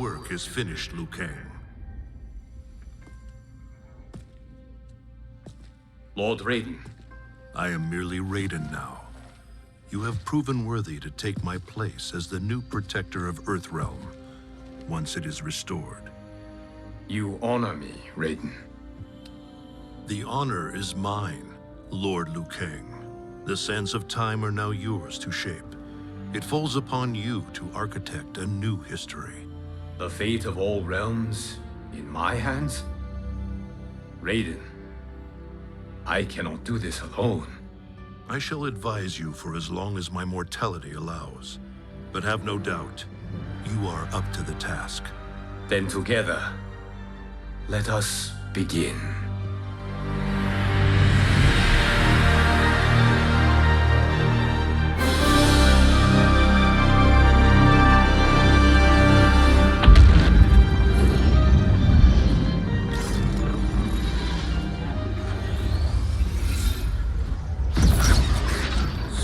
work is finished, Liu Kang. Lord Рэйден. I am merely Рэйден now. You have proven worthy to take my place as the new protector of Earthrealm, once it is restored. You honor me, Рэйден. The honor is mine, Lord Liu Kang. The sands of time are now yours to shape. It falls upon you to architect a new history. The fate of all realms in my hands? Рэйден, I cannot do this alone. I shall advise you for as long as my mortality allows. But have no doubt, you are up to the task. Then together, let us begin.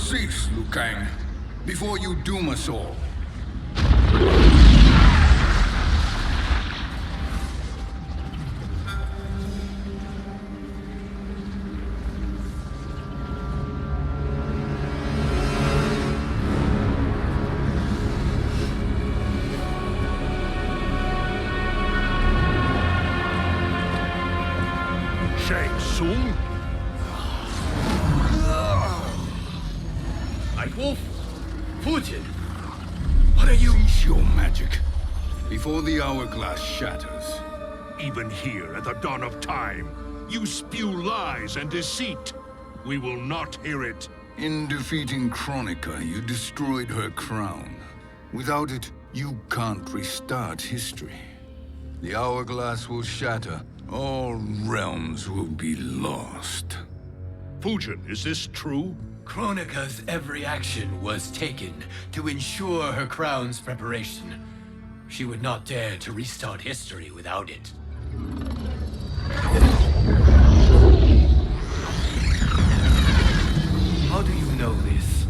Cease, Liu Kang, before you doom us all. Shang Tsung? Wolf, Putin, what are you? Cease your magic before the hourglass shatters. Even here at the dawn of time, you spew lies and deceit. We will not hear it. In defeating Kronika, you destroyed her crown. Without it, you can't restart history. The hourglass will shatter. All realms will be lost. Fujin, is this true? Kronika's every action was taken to ensure her crown's preparation. She would not dare to restart history without it. How do you know this?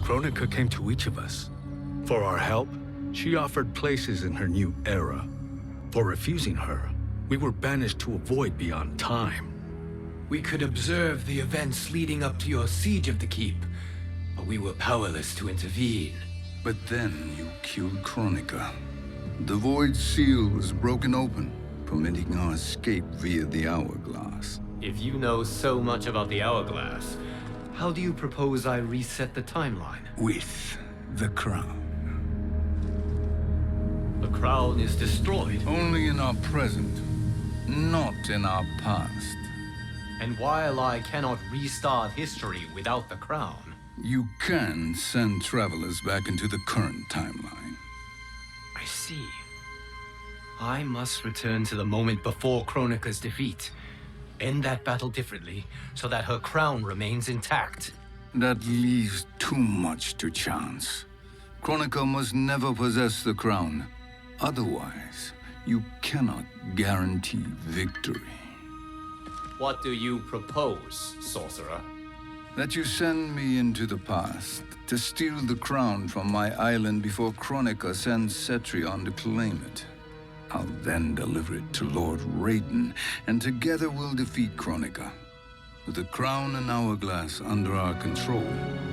Kronika came to each of us. For our help, she offered places in her new era. For refusing her, we were banished to a void beyond time. We could observe the events leading up to your siege of the keep, but we were powerless to intervene. But then you killed Kronika. The void seal was broken open, permitting our escape via the hourglass. If you know so much about the hourglass, how do you propose I reset the timeline? With the crown. The crown is destroyed. Only in our present, not in our past. And while I cannot restart history without the crown, You can send travelers back into the current timeline. I see. I must return to the moment before Kronika's defeat. End that battle differently, so that her crown remains intact. That leaves too much to chance. Kronika must never possess the crown. Otherwise, you cannot guarantee victory. What do you propose, sorcerer? That you send me into the past to steal the crown from my island before Kronika sends Cetrion to claim it. I'll then deliver it to Lord Рэйден, and together we'll defeat Kronika. With the crown and hourglass under our control,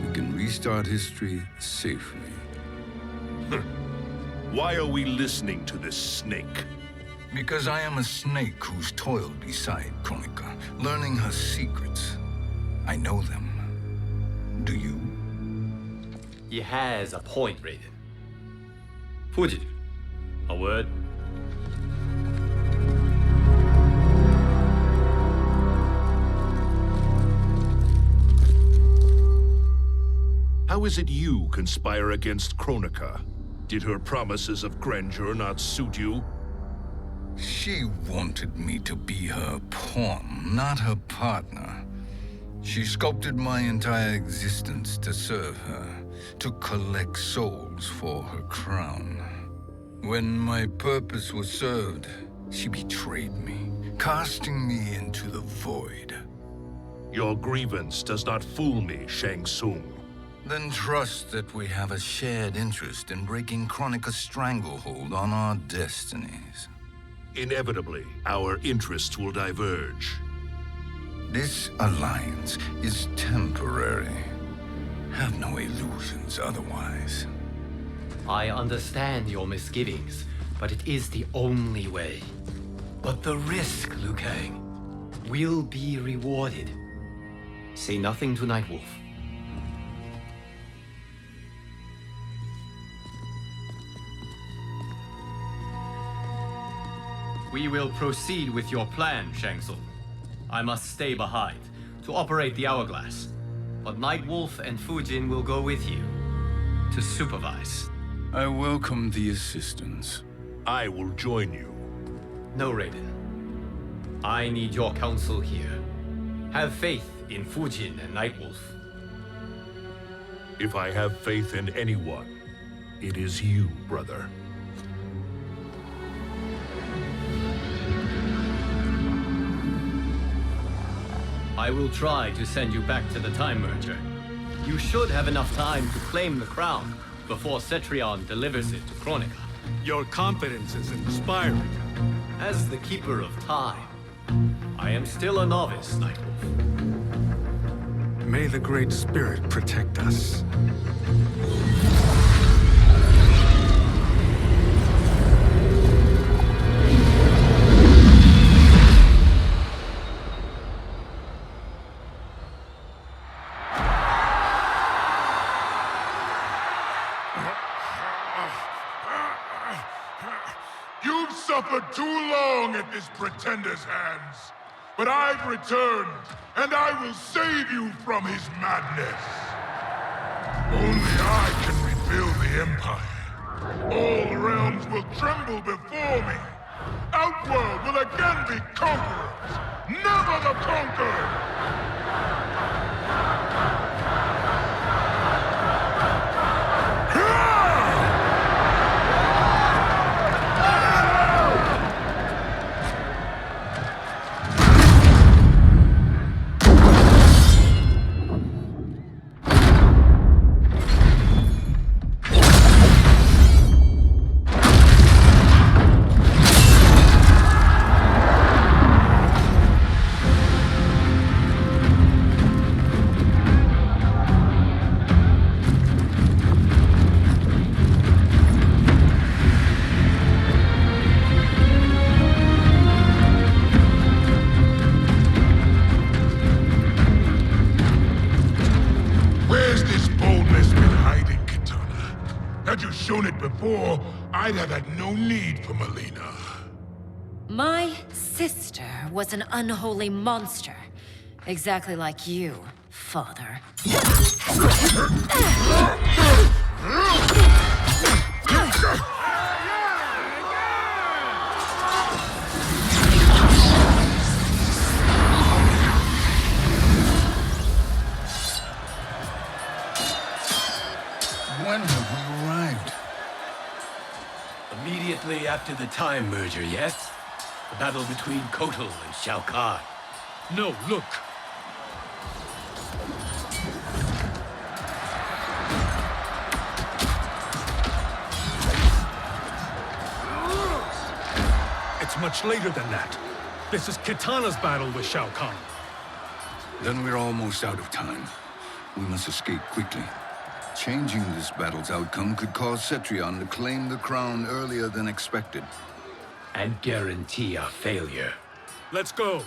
we can restart history safely. Why are we listening to this snake? Because I am a snake who's toiled beside Kronika, learning her secrets. I know them. Do you? He has a point, Рэйден. Fujin, a word? How is it you conspire against Kronika? Did her promises of grandeur not suit you? She wanted me to be her pawn, not her partner. She sculpted my entire existence to serve her, to collect souls for her crown. When my purpose was served, she betrayed me, casting me into the void. Your grievance does not fool me, Shang Tsung. Then trust that we have a shared interest in breaking Chronica's stranglehold on our destinies. Inevitably, our interests will diverge. This alliance is temporary. Have no illusions otherwise. I understand your misgivings, but it is the only way. But the risk, Liu Kang, will be rewarded. Say nothing to Nightwolf. We will proceed with your plan, Shang Tsung. I must stay behind to operate the hourglass. But Nightwolf and Fujin will go with you to supervise. I welcome the assistance. I will join you. No, Рэйден. I need your counsel here. Have faith in Fujin and Nightwolf. If I have faith in anyone, it is you, brother. I will try to send you back to the Time Merger. You should have enough time to claim the crown before Cetrion delivers it to Kronika. Your confidence is inspiring. As the Keeper of Time, I am still a novice, Nightwolf. May the Great Spirit protect us. You've suffered too long at this pretender's hands. But I've returned, and I will save you from his madness. Only I can rebuild the Empire. All realms will tremble before me. Outworld will again be conquerors, never the conquered! Before, I'd have had no need for Melina. My sister was an unholy monster. Exactly like you, father. When have we arrived? Immediately after the Time Merger, yes? The battle between Kotal and Shao Kahn. No, look. It's much later than that. This is Kitana's battle with Shao Kahn. Then we're almost out of time. We must escape quickly. Changing this battle's outcome could cause Cetrion to claim the crown earlier than expected. And guarantee our failure. Let's go.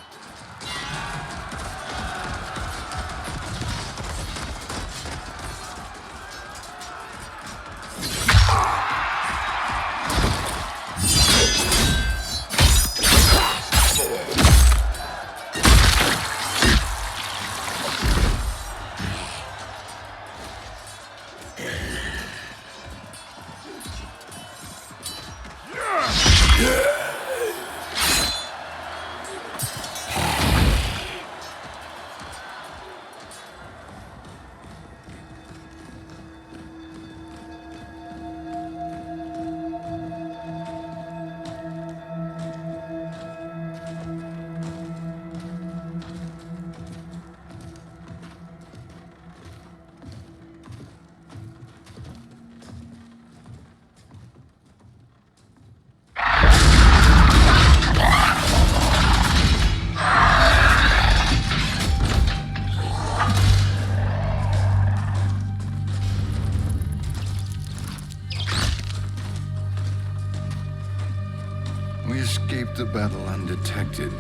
We escaped the battle undetected.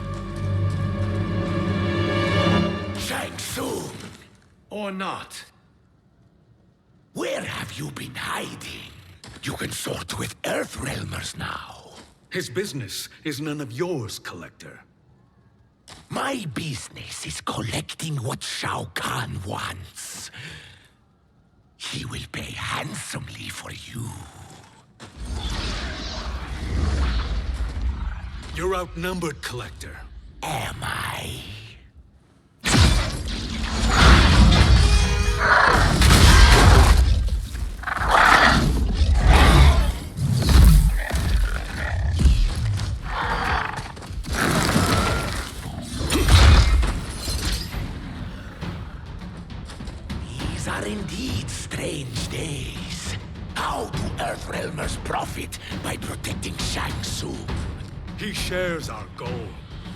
Shang Tsung! Or not. Where have you been hiding? You can sort with Earthrealmers now. His business is none of yours, Collector. My business is collecting what Shao Kahn wants. He will pay handsomely for you. You're outnumbered, Collector. Am I? These are indeed strange days. How do Earthrealmers profit by protecting Shang Tsung? He shares our goal.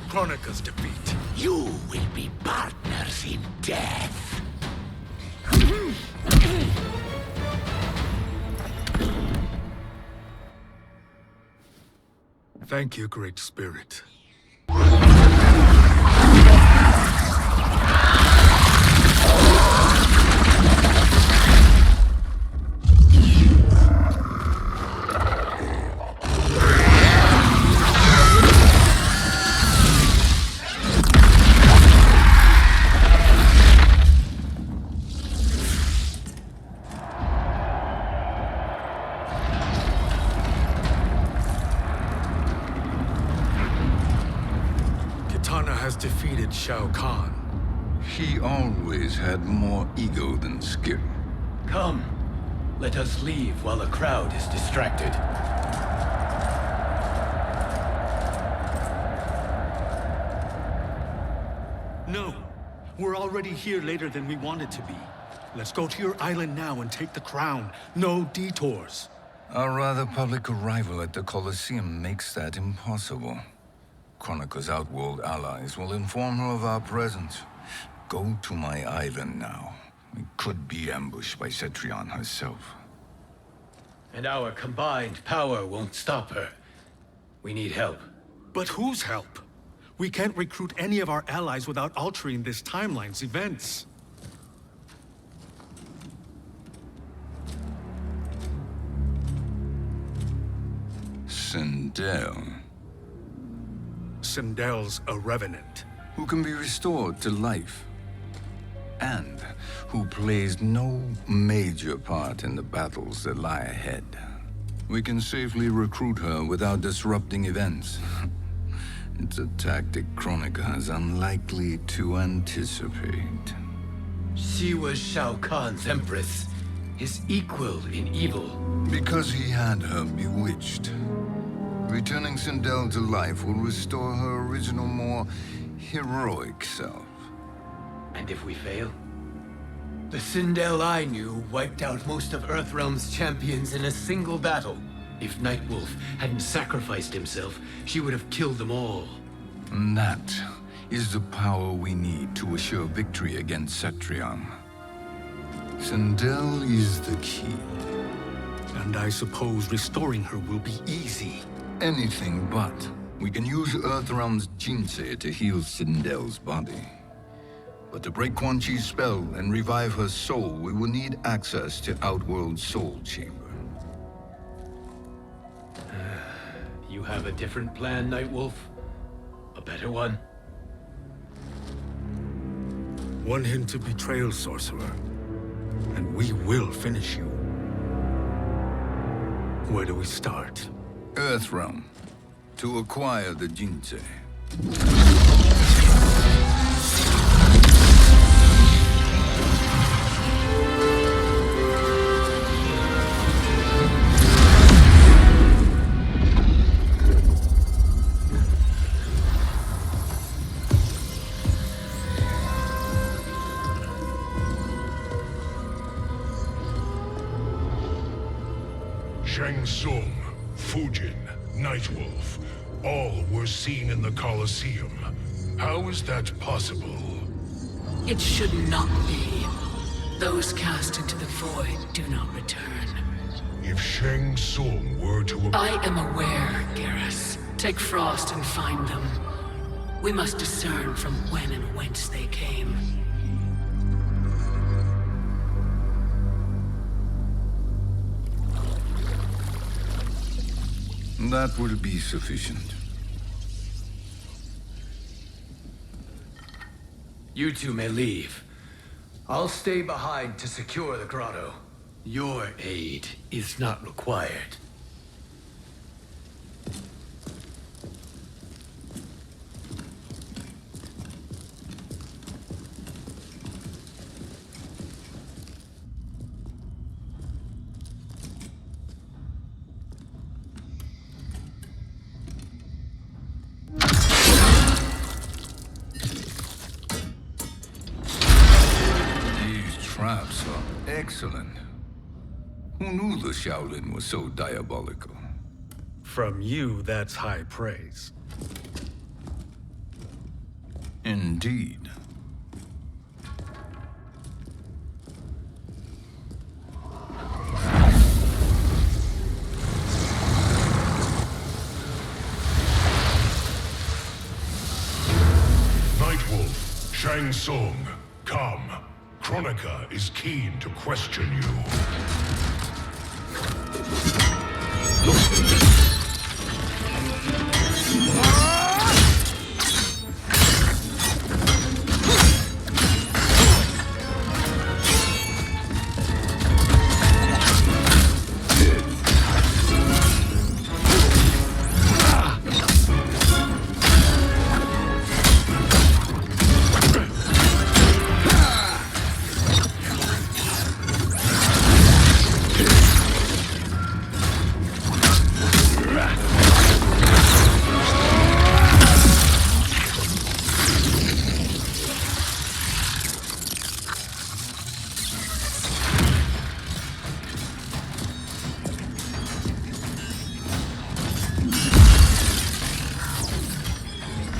Chronica's defeat. You will be partners in death. Thank you, Great Spirit. Defeated Shao Kahn. He always had more ego than skill. Come, let us leave while the crowd is distracted. No, we're already here later than we wanted to be. Let's go to your island now and take the crown. No detours. Our rather public arrival at the Colosseum makes that impossible. Chronica's outworld allies will inform her of our presence. Go to my island now. We could be ambushed by Cetrion herself. And our combined power won't stop her. We need help. But whose help? We can't recruit any of our allies without altering this timeline's events. Sindel, Sindel's a revenant. who can be restored to life, and who plays no major part in the battles that lie ahead. We can safely recruit her without disrupting events. It's a tactic Kronika is unlikely to anticipate. She was Shao Kahn's empress, his equal in evil. Because he had her bewitched. Returning Sindel to life will restore her original, more heroic self. And if we fail? The Sindel I knew wiped out most of Earthrealm's champions in a single battle. If Nightwolf hadn't sacrificed himself, she would have killed them all. And that is the power we need to assure victory against Cetrion. Sindel is the key. And I suppose restoring her will be easy. Anything but. We can use Earthrealm's Jinsei to heal Sindel's body. But to break Quan Chi's spell and revive her soul, we will need access to Outworld's Soul Chamber. You have a different plan, Nightwolf? A better one? One hint of betrayal, Sorcerer, and we will finish you. Where do we start? Earthrealm. To acquire the Jinsei. Shang Tsung, Fujin, Nightwolf, all were seen in the Colosseum. How is that possible? It should not be. Those cast into the void do not return. If Shang Tsung were to... I am aware, Garrus. Take Frost and find them. We must discern from when and whence they came. That will be sufficient. You two may leave. I'll stay behind to secure the grotto. Your aid is not required. Traps are excellent. Who knew the Shaolin was so diabolical? From you, that's high praise. Indeed. Nightwolf, Shang Tsung, come. Kronika is keen to question you.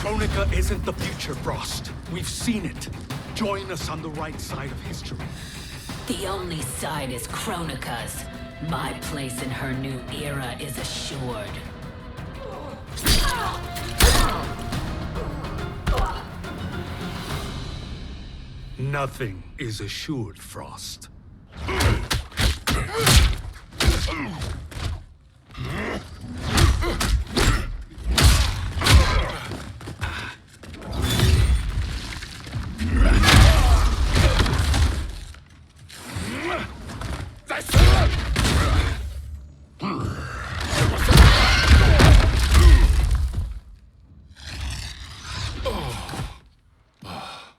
Kronika isn't the future, Frost. We've seen it. Join us on the right side of history. The only side is Kronika's. My place in her new era is assured. Nothing is assured, Frost.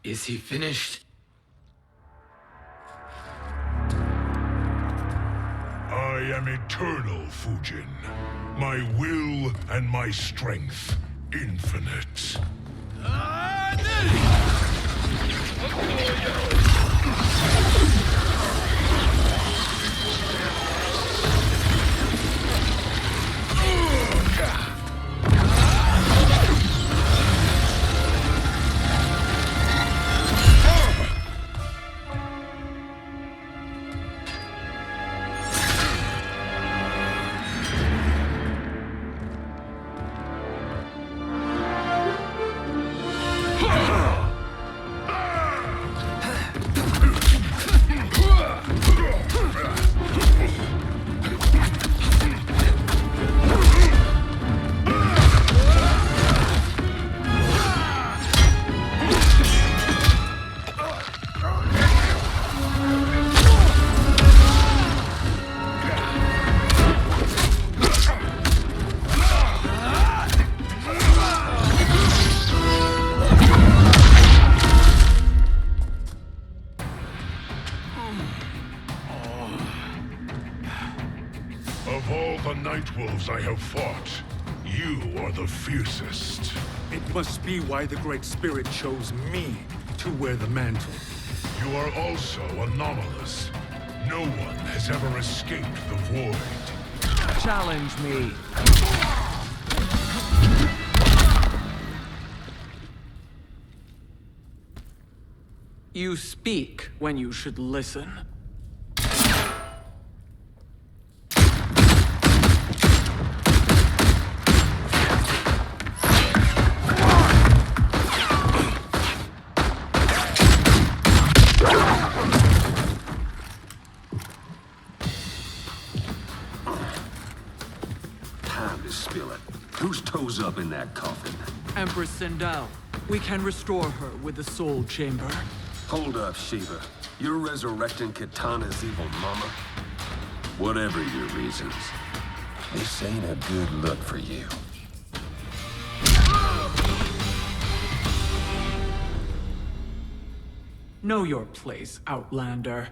Is he finished? I am eternal, Fujin. My will and my strength infinite. Of all the Nightwolves I have fought, you are the fiercest. It must be why the Great Spirit chose me to wear the mantle. You are also anomalous. No one has ever escaped the void. Challenge me. You speak when you should listen. Whose toes up in that coffin? Empress Sindel. We can restore her with the soul chamber. Hold up, Shiva. You're resurrecting Kitana's evil mama? Whatever your reasons, this ain't a good look for you. Know your place, Outlander.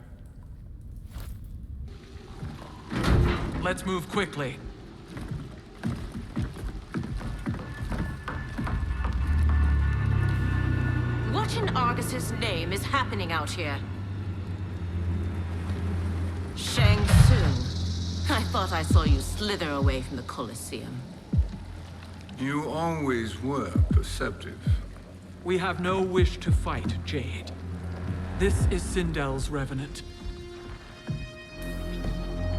Let's move quickly. What in Argus's name is happening out here? Shang Tsung. I thought I saw you slither away from the Colosseum. You always were perceptive. We have no wish to fight, Jade. This is Sindel's revenant.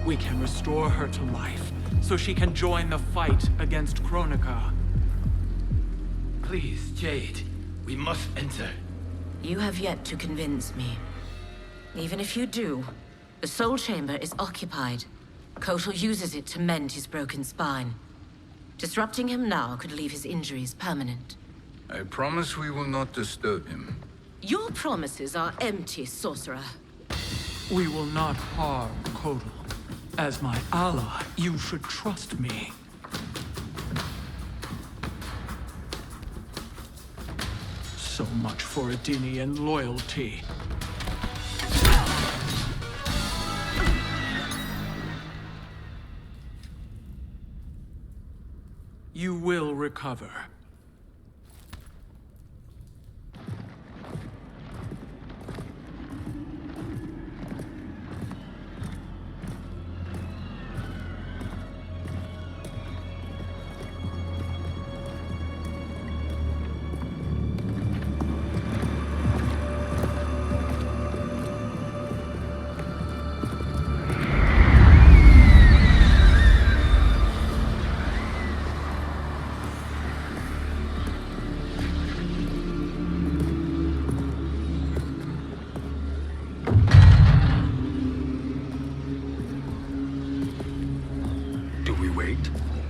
We can restore her to life, so she can join the fight against Kronika. Please, Jade, we must enter. You have yet to convince me. Even if you do, the soul chamber is occupied. Kotal uses it to mend his broken spine. Disrupting him now could leave his injuries permanent. I promise we will not disturb him. Your promises are empty, sorcerer. We will not harm Kotal. As my ally, you should trust me. So much for Adenian loyalty. You will recover.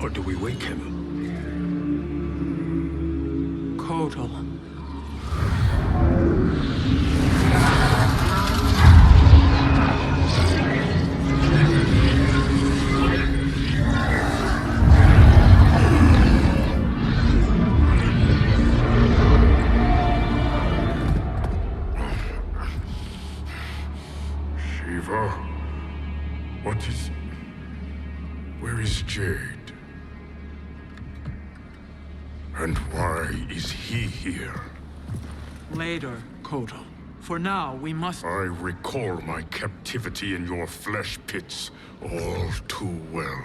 Or do we wake him? Kotal. Shiva? What is... Where is Jade? And why is he here? Later, Kotal. For now, we must... I recall my captivity in your flesh pits all too well.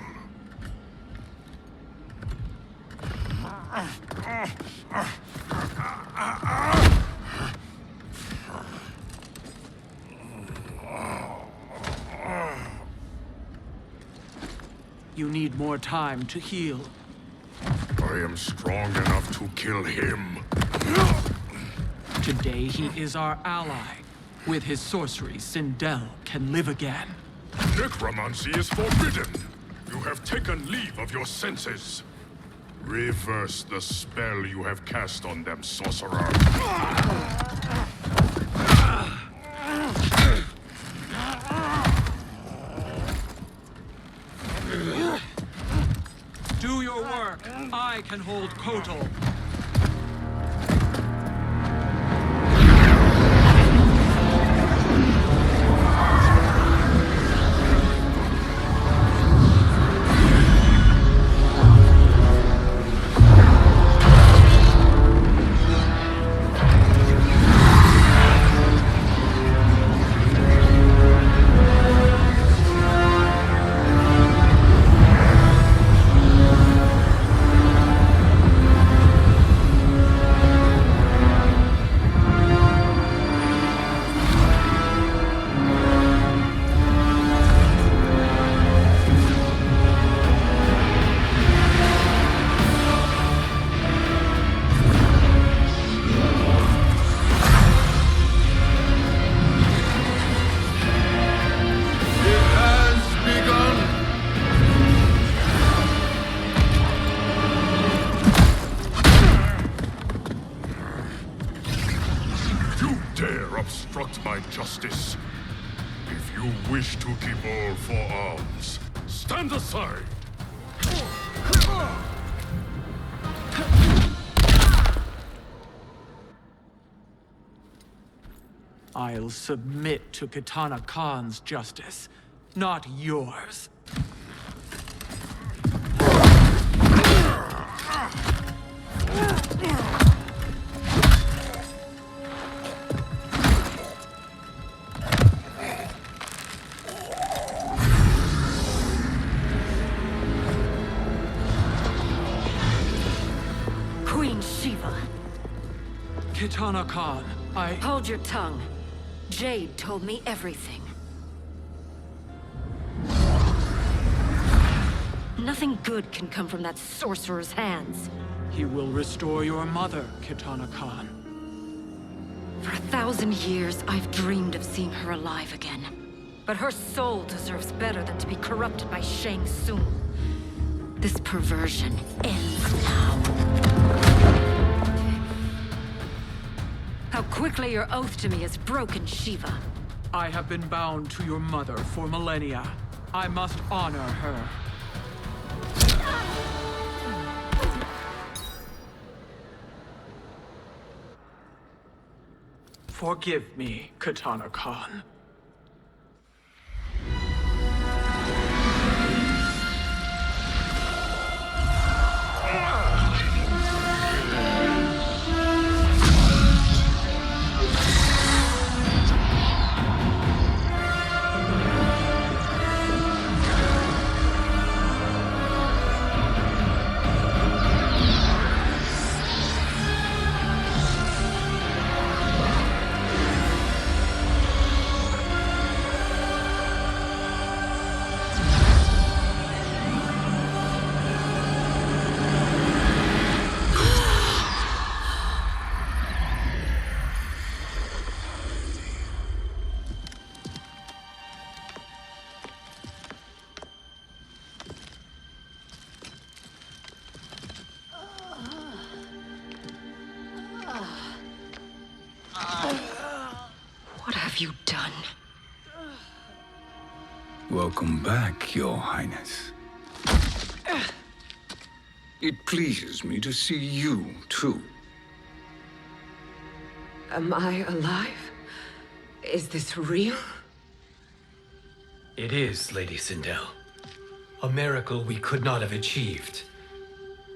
You need more time to heal. I am strong enough to kill him. Today he is our ally. With his sorcery, Sindel can live again. Necromancy is forbidden. You have taken leave of your senses. Reverse the spell you have cast on them, sorcerer. Do your work. I can hold Kotal. obstruct my justice. If you wish to devolve for alms, stand aside! I'll submit to Kitana Khan's justice, not yours. Queen Shiva. Kitana Khan, Hold your tongue. Jade told me everything. Nothing good can come from that sorcerer's hands. He will restore your mother, Kitana Khan. For 1,000 years, I've dreamed of seeing her alive again. But her soul deserves better than to be corrupted by Shang Tsung. This perversion ends now. How quickly your oath to me is broken, Shiva. I have been bound to your mother for millennia. I must honor her. Forgive me, Kitana Khan. What have you done? Welcome back, Your Highness. It pleases me to see you, too. Am I alive? Is this real? It is, Lady Sindel. A miracle we could not have achieved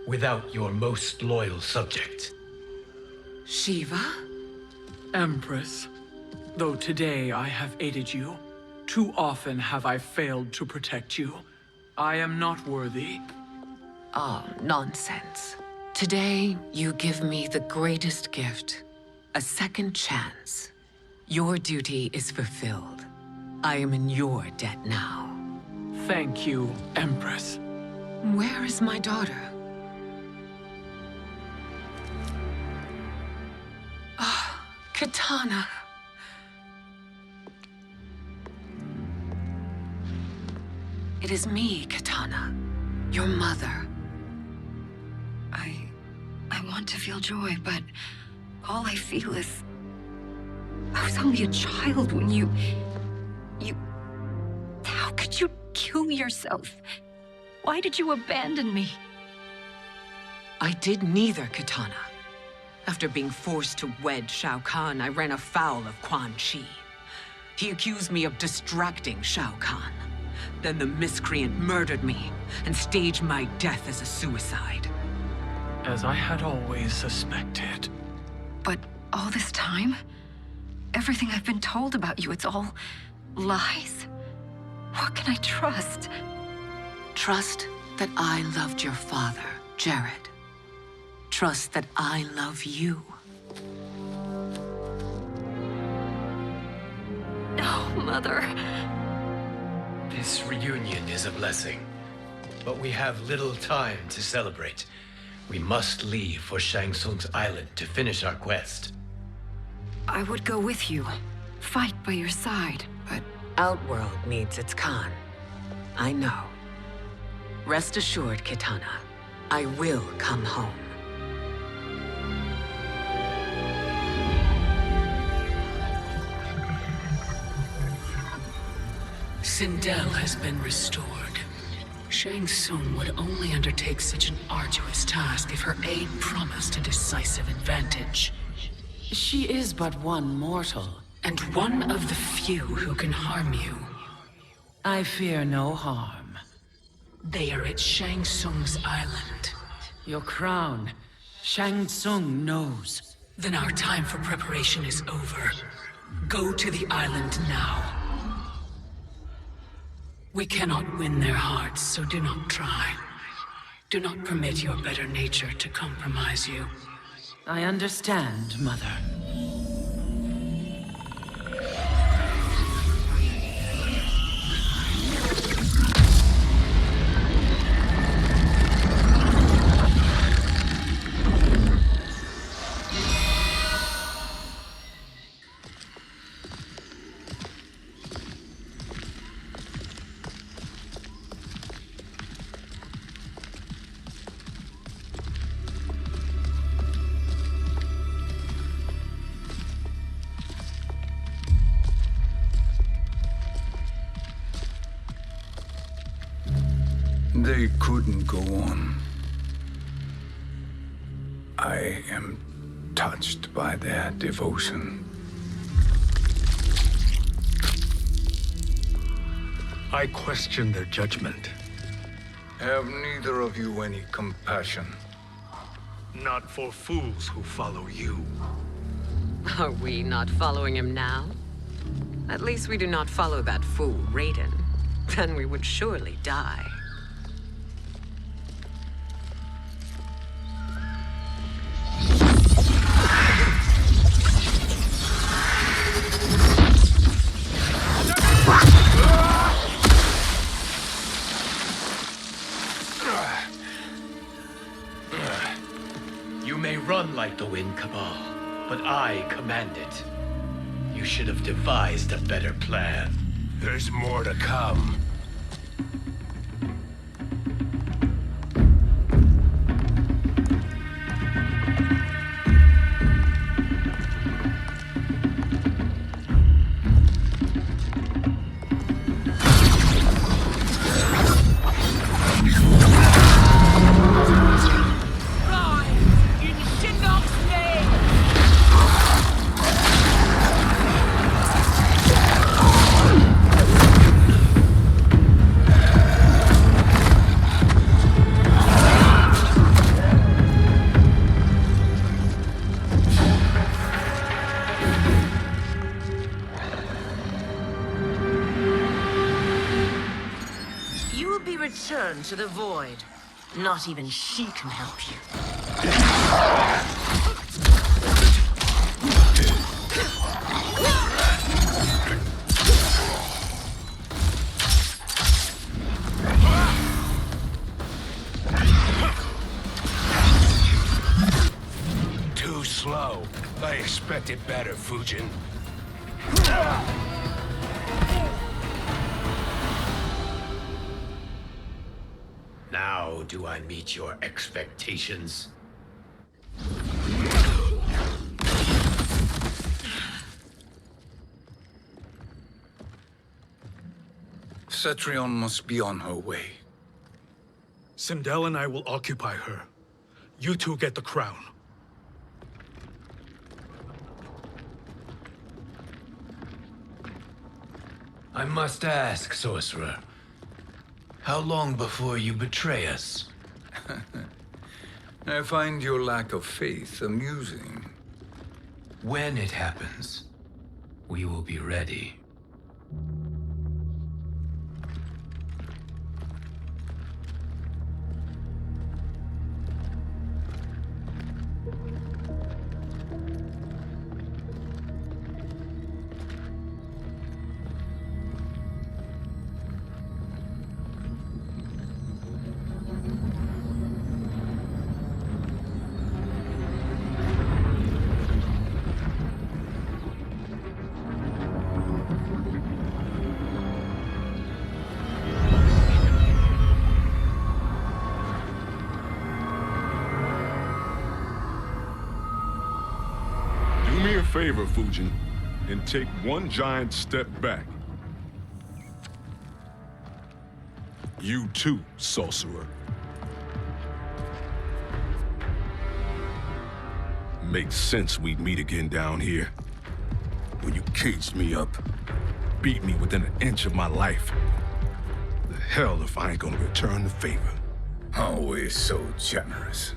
without your most loyal subject. Shiva? Empress, though today I have aided you, too often have I failed to protect you. I am not worthy. Oh, nonsense. Today, you give me the greatest gift. A second chance. Your duty is fulfilled. I am in your debt now. Thank you, Empress. Where is my daughter? Ah, Kitana. It is me, Kitana. Your mother. I want to feel joy, but all I feel is... I was only a child when you... How could you kill yourself? Why did you abandon me? I did neither, Kitana. After being forced to wed Shao Kahn, I ran afoul of Quan Chi. He accused me of distracting Shao Kahn. Then the miscreant murdered me and staged my death as a suicide. As I had always suspected. But all this time? Everything I've been told about you, it's all lies? What can I trust? Trust that I loved your father, Jared. Trust that I love you. Oh, Mother. This reunion is a blessing, but we have little time to celebrate. We must leave for Shang Tsung's island to finish our quest. I would go with you, fight by your side, but... Outworld needs its Khan. I know. Rest assured, Kitana. I will come home. Sindel has been restored. Shang Tsung would only undertake such an arduous task if her aid promised a decisive advantage. She is but one mortal, and one of the few who can harm you. I fear no harm. They are at Shang Tsung's island. Your crown. Shang Tsung knows. Then our time for preparation is over. Go to the island now. We cannot win their hearts, so do not try. Do not permit your better nature to compromise you. I understand, Mother. They couldn't go on. I am touched by their devotion. I question their judgment. Have neither of you any compassion? Not for fools who follow you. Are we not following him now? At least we do not follow that fool, Рэйден. Then we would surely die. You may run like the wind, Cabal, but I command it. You should have devised a better plan. There's more to come. Return to the void. Not even she can help you. Too slow. I expected better, Fujin. Now do I meet your expectations? Cetrion must be on her way. Sindel and I will occupy her. You two get the crown. I must ask, sorcerer. How long before you betray us? I find your lack of faith amusing. When it happens, we will be ready. Favor, Fujin, and take one giant step back. You too, sorcerer. Makes sense we'd meet again down here. When you caged me up, beat me within an inch of my life. The hell if I ain't gonna return the favor. Always so generous.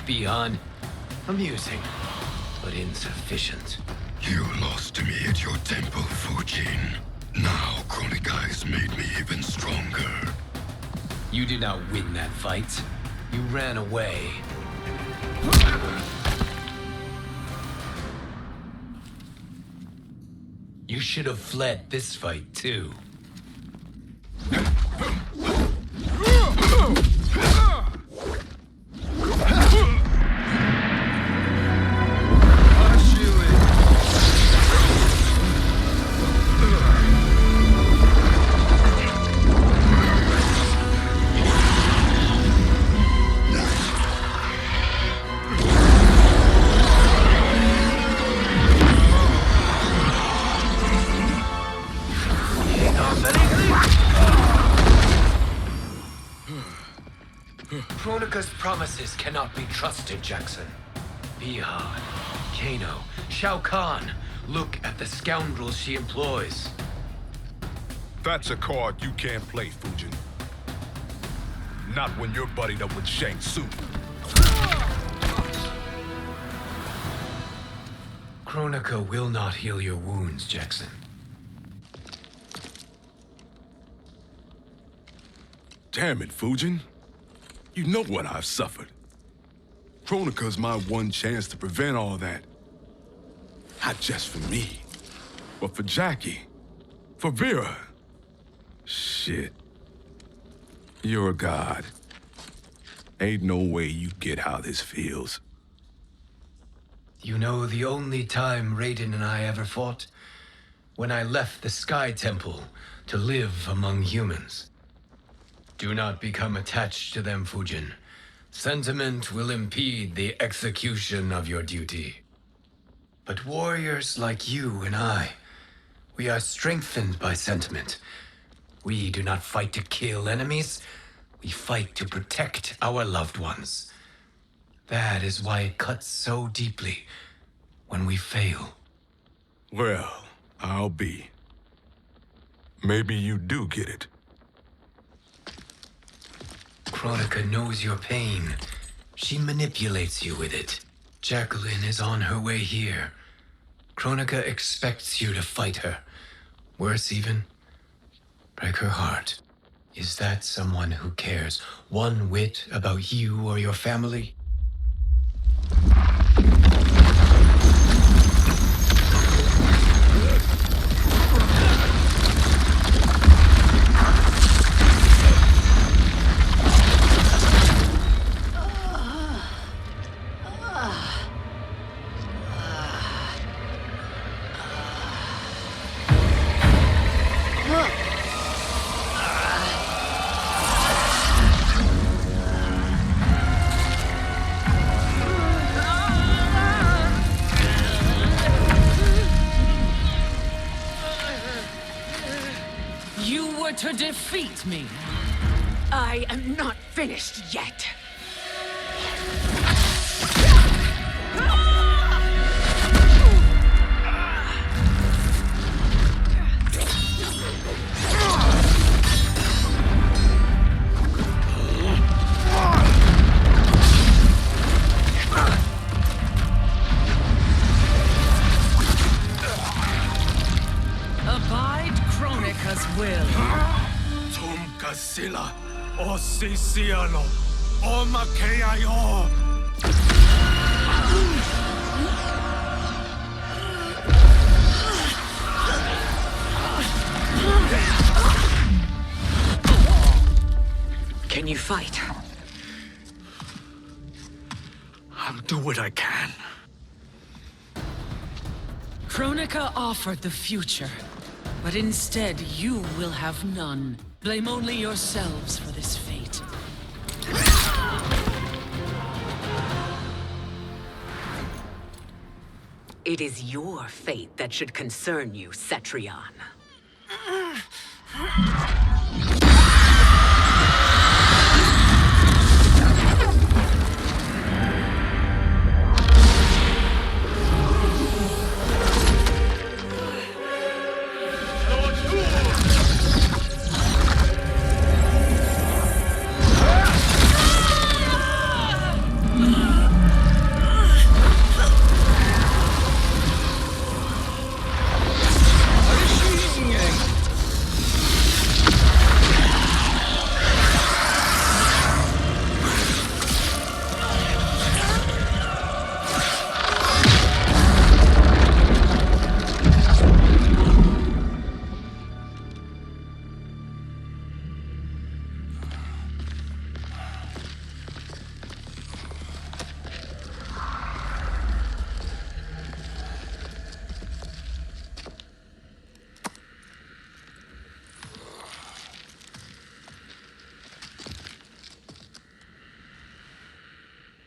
Beyond amusing, but insufficient. You lost to me at your temple, Fujin. Now Kronika has made me even stronger. You did not win that fight. You ran away. You should have fled this fight, too. Kronika's promises cannot be trusted, Jackson. Bihan, Kano, Shao Kahn. Look at the scoundrels she employs. That's a card you can't play, Fujin. Not when you're buddied up with Shang Tsung. Kronika will not heal your wounds, Jackson. Damn it, Fujin. You know what I've suffered. Kronika's my one chance to prevent all that. Not just for me, but for Jackie, for Vera. Shit. You're a god. Ain't no way you get how this feels. You know the only time Рэйден and I ever fought? When I left the Sky Temple to live among humans. Do not become attached to them, Fujin. Sentiment will impede the execution of your duty. But warriors like you and I, we are strengthened by sentiment. We do not fight to kill enemies. We fight to protect our loved ones. That is why it cuts so deeply when we fail. Well, I'll be. Maybe you do get it. Kronika knows your pain. She manipulates you with it. Jacqueline is on her way here. Kronika expects you to fight her. Worse even, break her heart. Is that someone who cares one whit about you or your family? To defeat me. I am not finished yet. Sila, o Sisiano, o Makeayo. Can you fight? I'll do what I can. Kronika offered the future, but instead you will have none. Blame only yourselves for this fate. It is your fate that should concern you, Cetrion.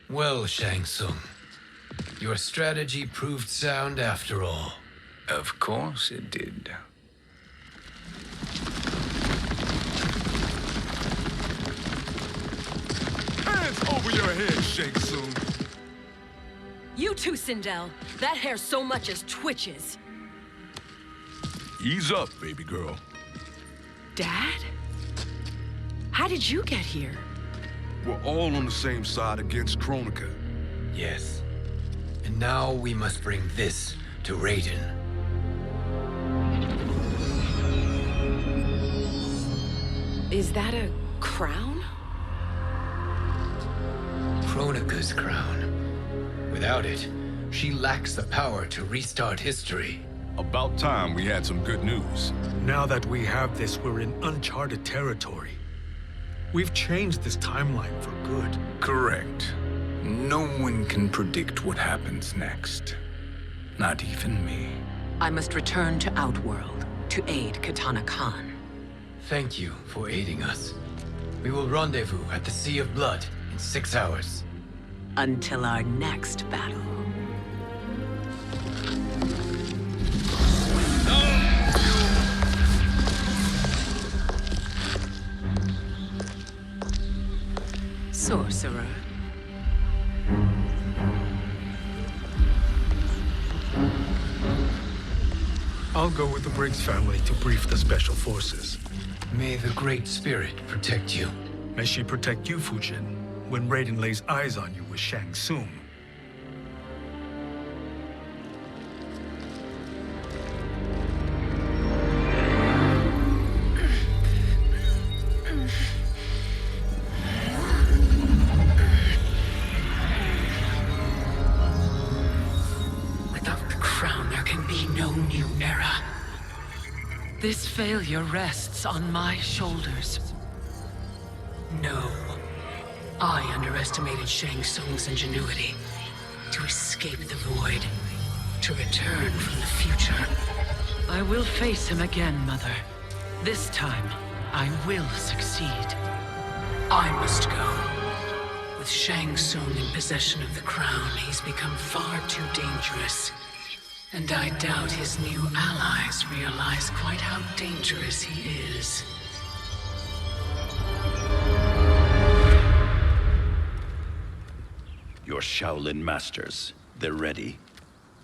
Well, Shang Tsung, your strategy proved sound after all. Of course it did. Hands over your head, Shang Tsung. You too, Sindel. That hair so much as twitches. Ease up, baby girl. Dad? How did you get here? We're all on the same side against Kronika. Yes. And now we must bring this to Рэйден. Is that a crown? Kronika's crown. Without it, she lacks the power to restart history. About time we had some good news. Now that we have this, we're in uncharted territory. We've changed this timeline for good. Correct. No one can predict what happens next. Not even me. I must return to Outworld to aid Kitana Khan. Thank you for aiding us. We will rendezvous at the Sea of Blood in 6 hours. Until our next battle. Sorcerer. I'll go with the Briggs family to brief the Special Forces. May the Great Spirit protect you. May she protect you, Fujin, when Рэйден lays eyes on you with Shang Tsung. This failure rests on my shoulders. No. I underestimated Shang Tsung's ingenuity. To escape the void. To return from the future. I will face him again, Mother. This time, I will succeed. I must go. With Shang Tsung in possession of the crown, he's become far too dangerous. And I doubt his new allies realize quite how dangerous he is. Your Shaolin masters, they're ready.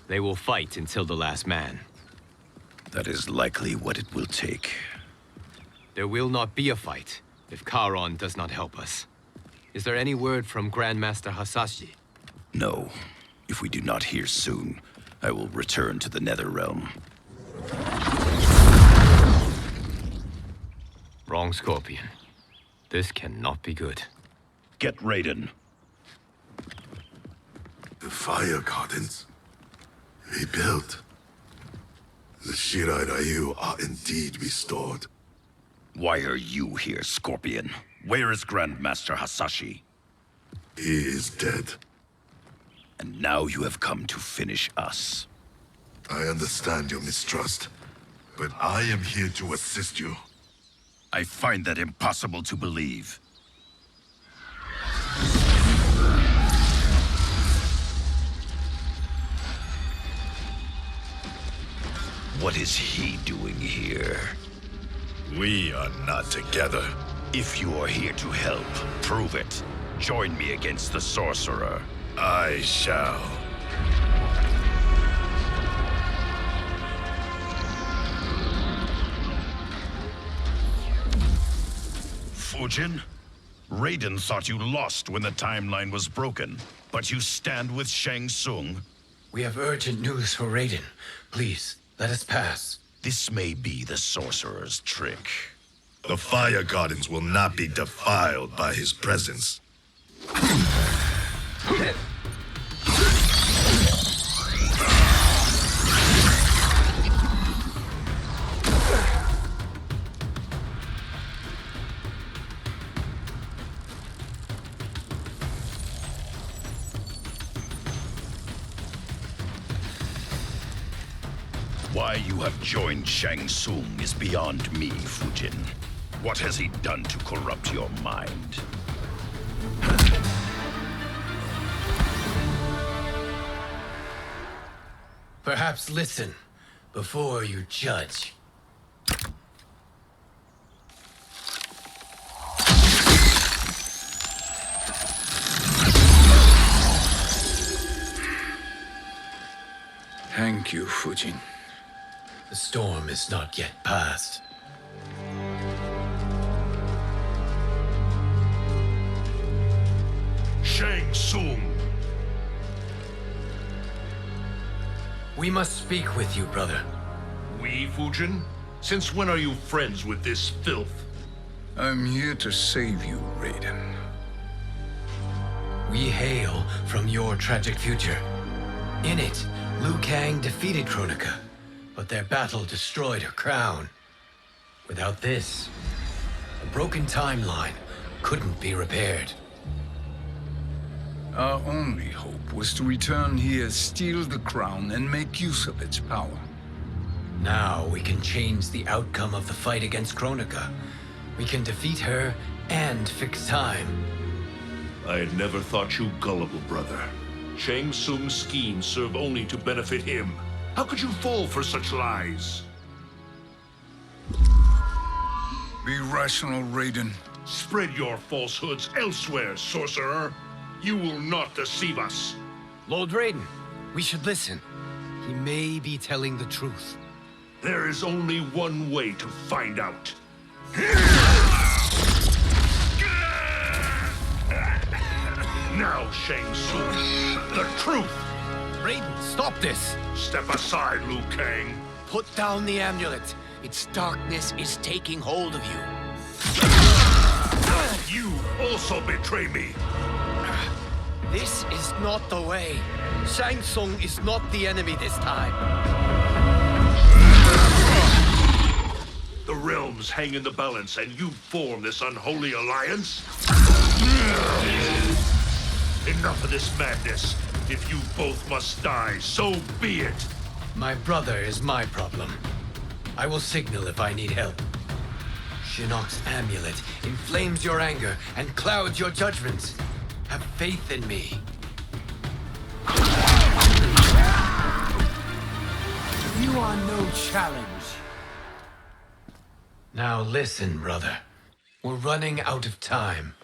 They will fight until the last man. That is likely what it will take. There will not be a fight if Charon does not help us. Is there any word from Grandmaster Hasashi? No. If we do not hear soon, I will return to the Netherrealm. Wrong Scorpion. This cannot be good. Get Рэйден. The fire gardens rebuilt. The Shirai Ryu are indeed restored. Why are you here, Scorpion? Where is Grandmaster Hasashi? He is dead. And now you have come to finish us. I understand your mistrust, but I am here to assist you. I find that impossible to believe. What is he doing here? We are not together. If you are here to help, prove it. Join me against the sorcerer. I shall. Fujin? Рэйден thought you lost when the timeline was broken, but you stand with Shang Tsung. We have urgent news for Рэйdен. Please, let us pass. This may be the sorcerer's trick. The fire gardens will not be defiled by his presence. Why you have joined Shang Tsung is beyond me, Fujin. What has he done to corrupt your mind? Perhaps listen before you judge. Thank you, Fujin. The storm is not yet past. Shang Tsung! We must speak with you, brother. We, Fujin? Since when are you friends with this filth? I'm here to save you, Рэйден. We hail from your tragic future. In it, Liu Kang defeated Kronika, but their battle destroyed her crown. Without this, a broken timeline couldn't be repaired. Our only hope was to return here, steal the crown, and make use of its power. Now we can change the outcome of the fight against Kronika. We can defeat her and fix time. I had never thought you gullible, brother. Shang Tsung's schemes serve only to benefit him. How could you fall for such lies? Be rational, Рэйден. Spread your falsehoods elsewhere, sorcerer. You will not deceive us. Lord Рэйdен, we should listen. He may be telling the truth. There is only one way to find out. Now, Shang Tsung, the truth! Рэйdен, stop this! Step aside, Liu Kang. Put down the amulet. Its darkness is taking hold of you. You also betray me. This is not the way. Shang Tsung is not the enemy this time. The realms hang in the balance, and you form this unholy alliance? Enough of this madness. If you both must die, so be it. My brother is my problem. I will signal if I need help. Shinnok's amulet inflames your anger and clouds your judgments. Have faith in me. You are no challenge. Now listen, brother. We're running out of time.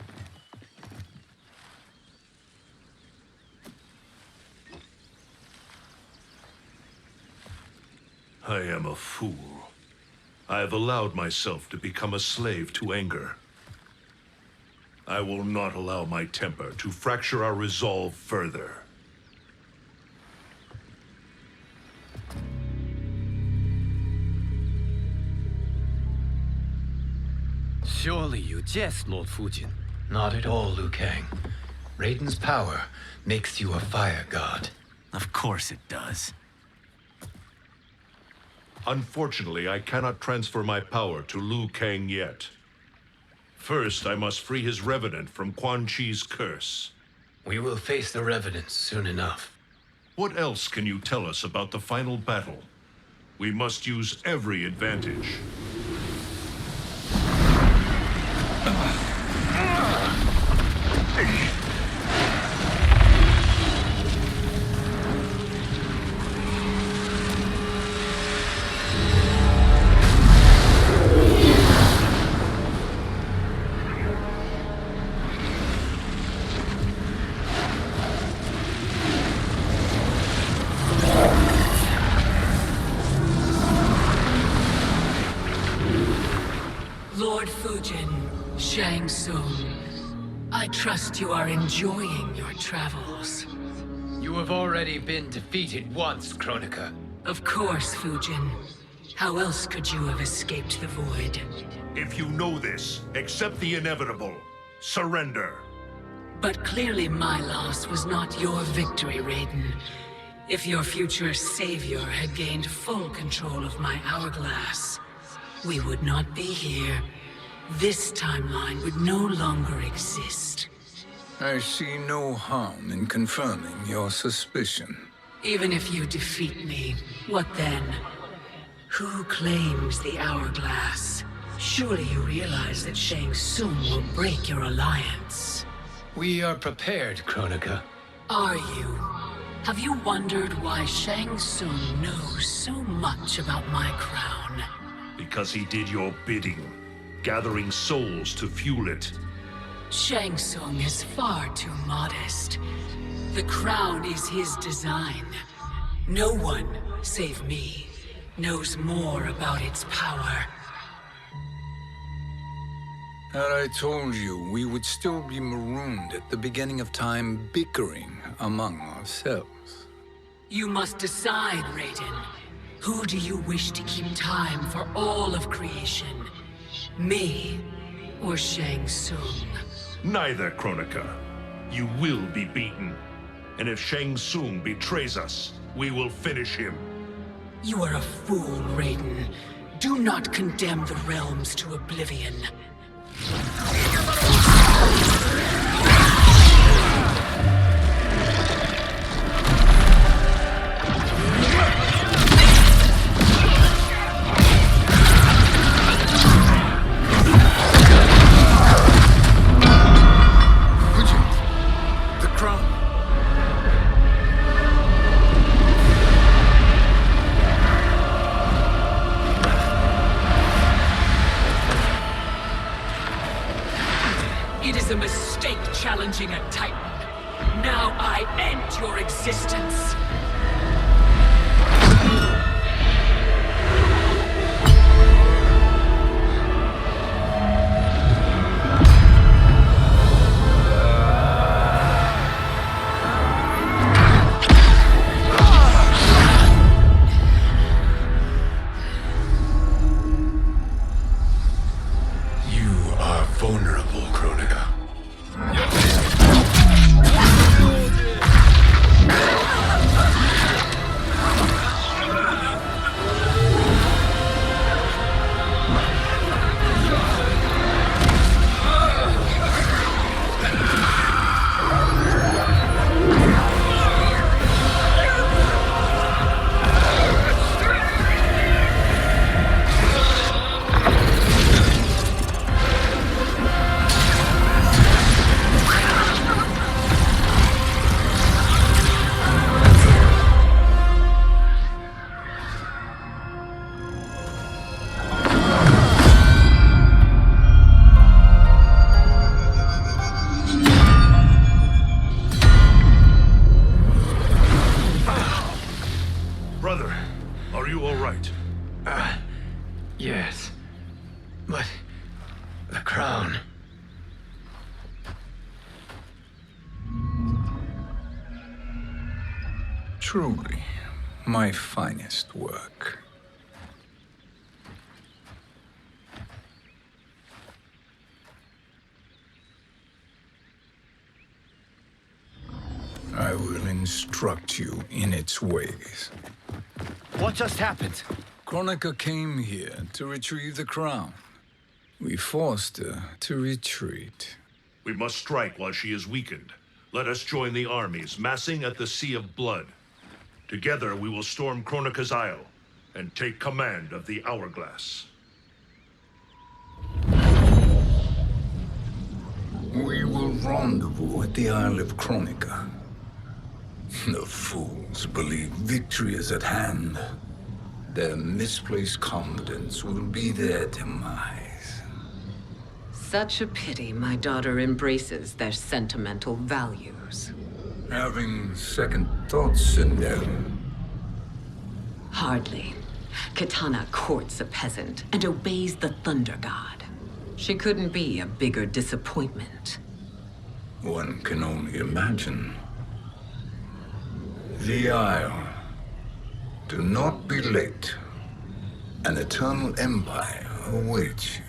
I am a fool. I have allowed myself to become a slave to anger. I will not allow my temper to fracture our resolve further. Surely you jest, Lord Fujin. Not at all, Liu Kang. Raiden's power makes you a fire god. Of course it does. Unfortunately, I cannot transfer my power to Liu Kang yet. First, I must free his revenant from Quan Chi's curse. We will face the revenants soon enough. What else can you tell us about the final battle? We must use every advantage. Lord Fujin, Shang Tsung, I trust you are enjoying your travels. You have already been defeated once, Kronika. Of course, Fujin. How else could you have escaped the void? If you know this, accept the inevitable. Surrender. But clearly my loss was not your victory, Рэйден. If your future savior had gained full control of my hourglass, we would not be here. This timeline would no longer exist. I see no harm in confirming your suspicion. Even if you defeat me, what then? Who claims the hourglass? Surely you realize that Shang Tsung will break your alliance. We are prepared, Kronika. Are you? Have you wondered why Shang Tsung knows so much about my crown? Because he did your bidding, gathering souls to fuel it. Shang Tsung is far too modest. The crown is his design. No one, save me, knows more about its power. Had I told you, we would still be marooned at the beginning of time, bickering among ourselves. You must decide, Рэйден. Who do you wish to keep time for all of creation? Me or Shang Tsung? Neither, Kronika. You will be beaten. And if Shang Tsung betrays us, we will finish him. You are a fool, Рэйdен. Do not condemn the realms to oblivion. Challenging a Titan. Now I end your existence. You are vulnerable, Kronika. Yes. But the crown. Truly, my finest work. instruct you in its ways. What just happened? Kronika came here to retrieve the crown. We forced her to retreat. We must strike while she is weakened. Let us join the armies massing at the Sea of Blood. Together we will storm Kronika's Isle and take command of the Hourglass. We will rendezvous at the Isle of Kronika. The fools believe victory is at hand. Their misplaced confidence will be their demise. Such a pity my daughter embraces their sentimental values. Having second thoughts in them. Hardly. Kitana courts a peasant and obeys the Thunder God. She couldn't be a bigger disappointment. One can only imagine. The Isle. Do not be late. An eternal empire awaits you.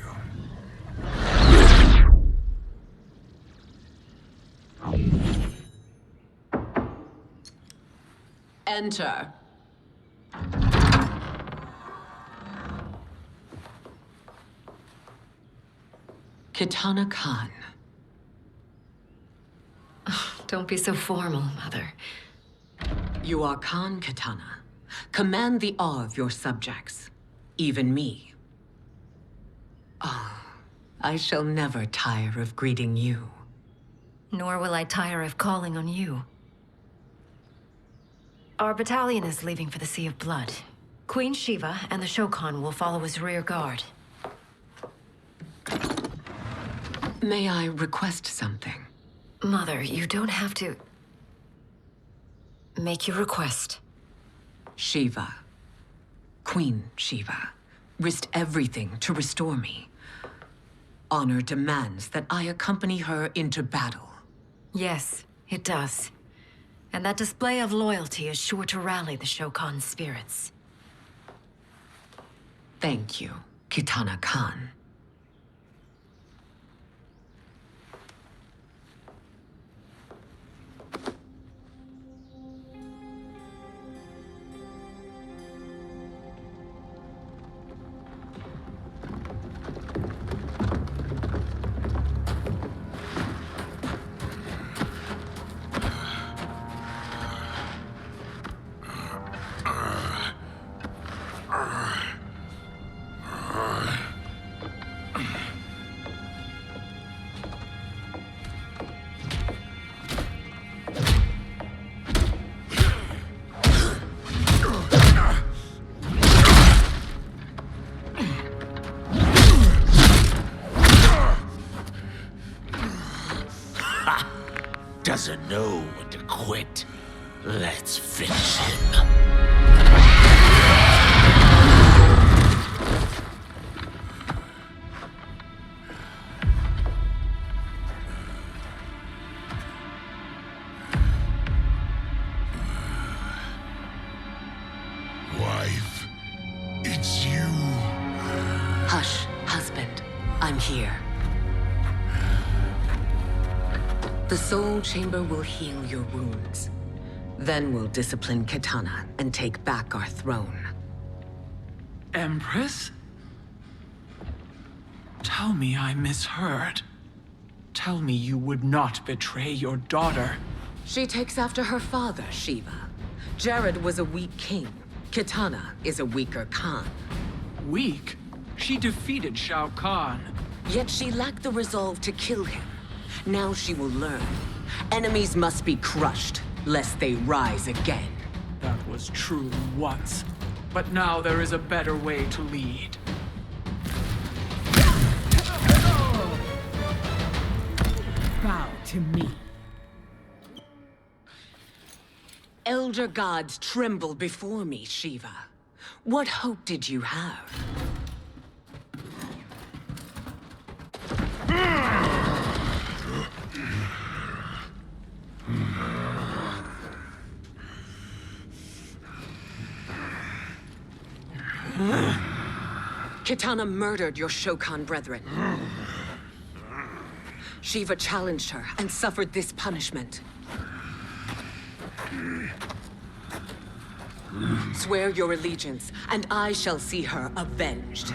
Enter. Kitana Khan. Don't be so formal, Mother. You are Khan Kitana. Command the awe of your subjects, even me. Oh, I shall never tire of greeting you. Nor will I tire of calling on you. Our battalion is leaving for the Sea of Blood. Queen Shiva and the Shokan will follow as rear guard. May I request something? Mother, you don't have to... Make your request. Shiva, Queen Shiva, risked everything to restore me. Honor demands that I accompany her into battle. Yes, it does. And that display of loyalty is sure to rally the Shokan's spirits. Thank you, Kitana Khan. Doesn't know when to quit. Let's finish him. Wife, it's you. Hush, husband. I'm here. The Soul Chamber will heal your wounds. Then we'll discipline Kitana and take back our throne. Empress? Tell me I misheard. Tell me you would not betray your daughter. She takes after her father, Shiva. Jared was a weak king. Kitana is a weaker Khan. Weak? She defeated Shao Kahn. Yet she lacked the resolve to kill him. Now she will learn. Enemies must be crushed, lest they rise again. That was true once. But now there is a better way to lead. Bow to me. Elder gods tremble before me, Shiva. What hope did you have? Kitana murdered your Shokan brethren. Shiva challenged her and suffered this punishment. Swear your allegiance, and I shall see her avenged.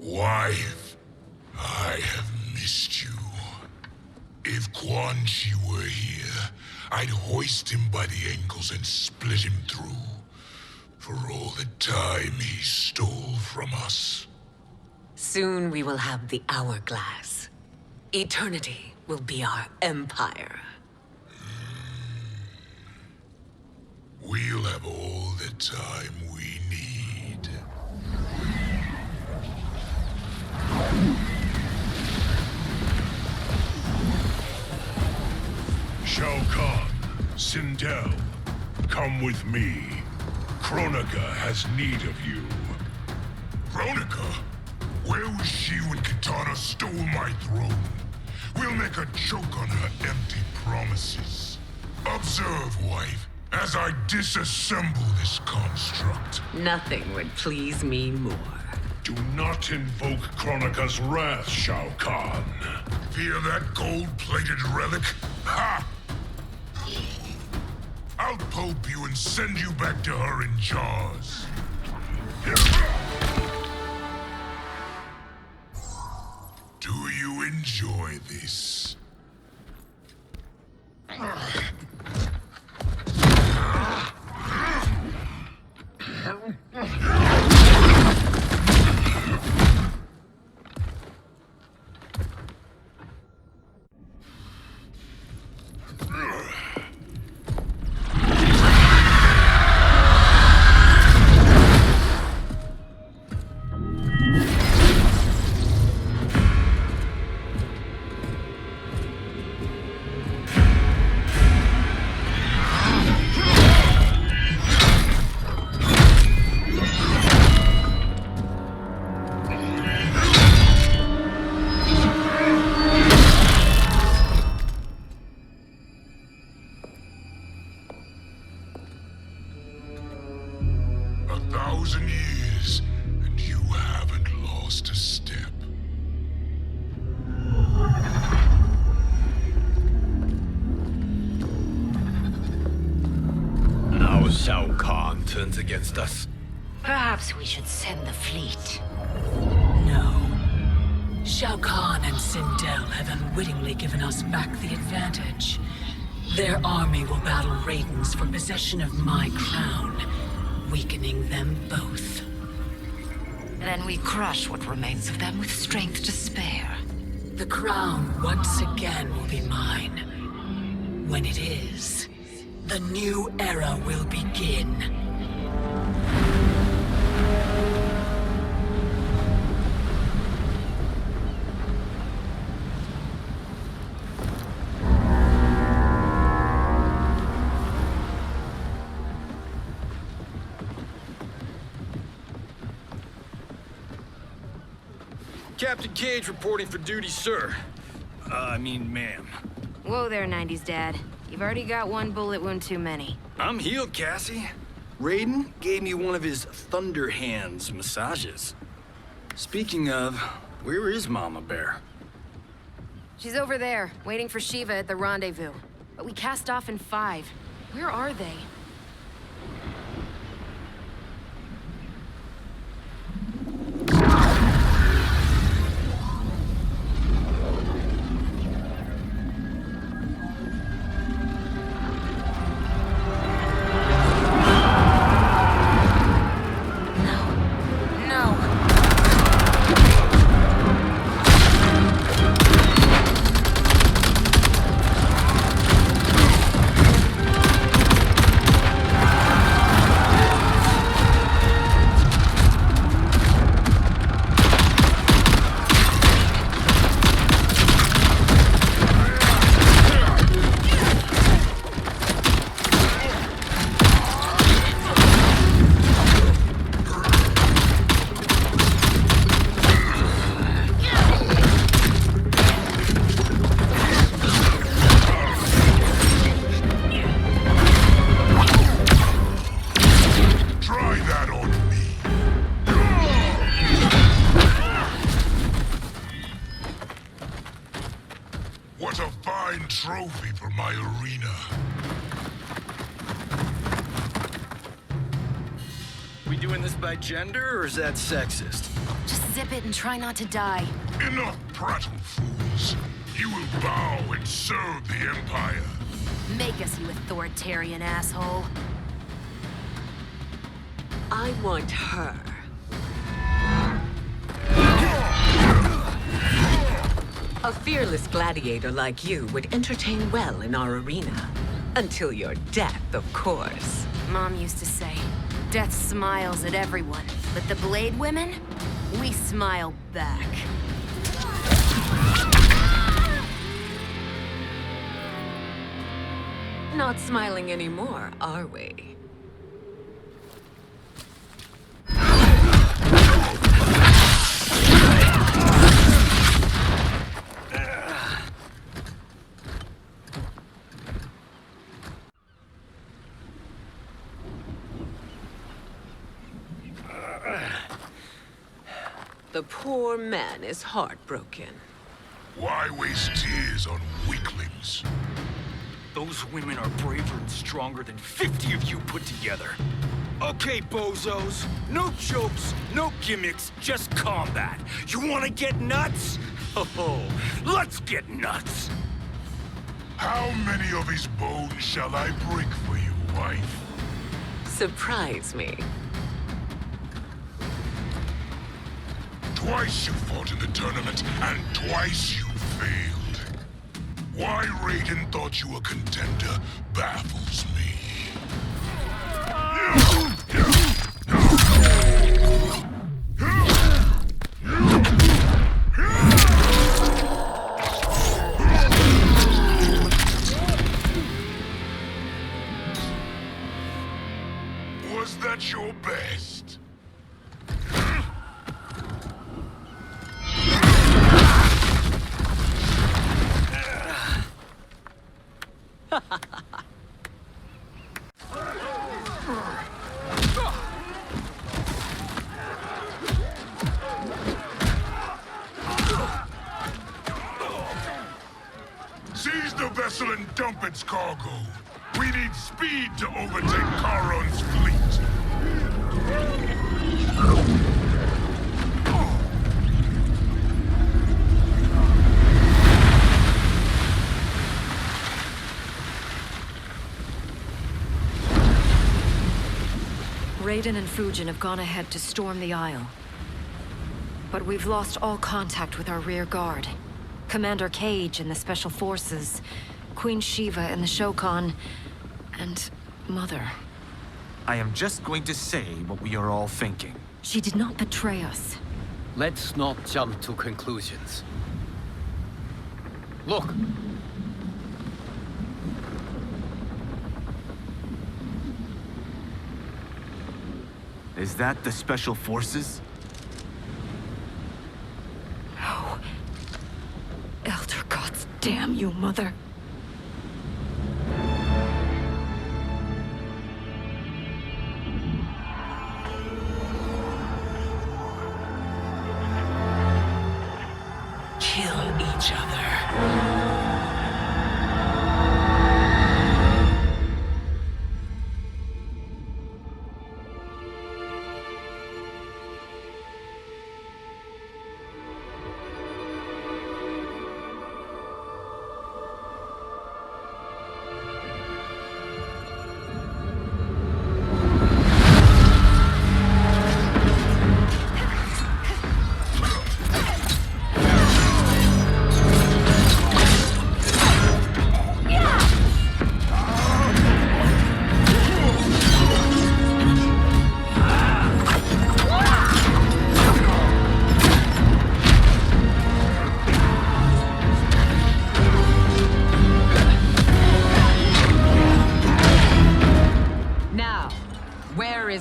Wife, I have missed you. If Quan Chi were here, I'd hoist him by the ankles and split him through. For all the time he stole from us. Soon we will have the hourglass. Eternity will be our empire. We'll have all the time we need. Shao Kahn, Sindel, come with me. Kronika has need of you. Kronika? Where was she when Kitana stole my throne? We'll make a joke on her empty promises. Observe, wife, as I disassemble this construct. Nothing would please me more. Do not invoke Kronika's wrath, Shao Kahn. Fear that gold-plated relic? Ha! I'll pulp you and send you back to her in jars. Do you enjoy this? Shao Kahn turns against us. Perhaps we should send the fleet. No. Shao Kahn and Sindel have unwittingly given us back the advantage. Their army will battle Raiden's for possession of my crown, weakening them both. Then we crush what remains of them with strength to spare. The crown once again will be mine. When it is, the new era will begin. Captain Cage reporting for duty, sir. Ma'am. Whoa there, 90s dad. You've already got one bullet wound too many. I'm healed, Cassie. Рэйден gave me one of his Thunder Hands massages. Speaking of, where is Mama Bear? She's over there, waiting for Shiva at the rendezvous. But we cast off in 5. Where are they? arena. We doing this by gender, or is that sexist? Just zip it and try not to die. Enough prattle, fools. You will bow and serve the Empire. Make us, you authoritarian asshole. I want her. A fearless gladiator like you would entertain well in our arena. Until your death, of course. Mom used to say, death smiles at everyone, but the Blade women, we smile back. Not smiling anymore, are we? The poor man is heartbroken. Why waste tears on weaklings? Those women are braver and stronger than 50 of you put together. Okay, bozos. No jokes, no gimmicks, just combat. You wanna get nuts? Oh, let's get nuts! How many of his bones shall I break for you, wife? Surprise me. Twice you fought in the tournament, and twice you failed. Why Рэйден thought you a contender baffles me. Was that your best? Seize the vessel and dump its cargo. We need speed to overtake Charon's fleet. Рэйден and Fujin have gone ahead to storm the Isle. But we've lost all contact with our rear guard. Commander Cage and the Special Forces, Queen Shiva and the Shokan, and Mother. I am just going to say what we are all thinking. She did not betray us. Let's not jump to conclusions. Look! Is that the Special Forces? No. Elder gods damn you, Mother. Kill each other.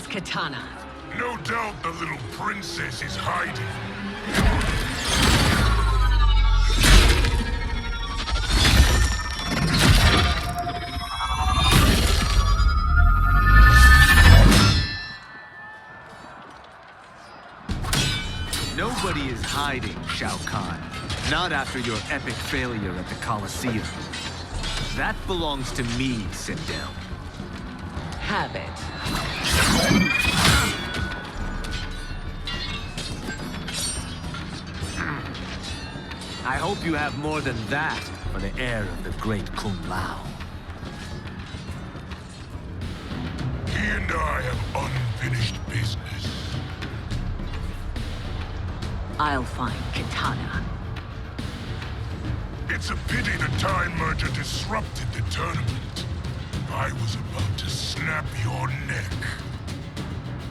Katana. No doubt the little princess is hiding. Nobody is hiding, Shao Kahn. Not after your epic failure at the Colosseum. That belongs to me, Sindel. Have it. I hope you have more than that for the heir of the great Kung Lao. He and I have unfinished business. I'll find Kitana. It's a pity the Time Merger disrupted the tournament. I was about to snap your neck.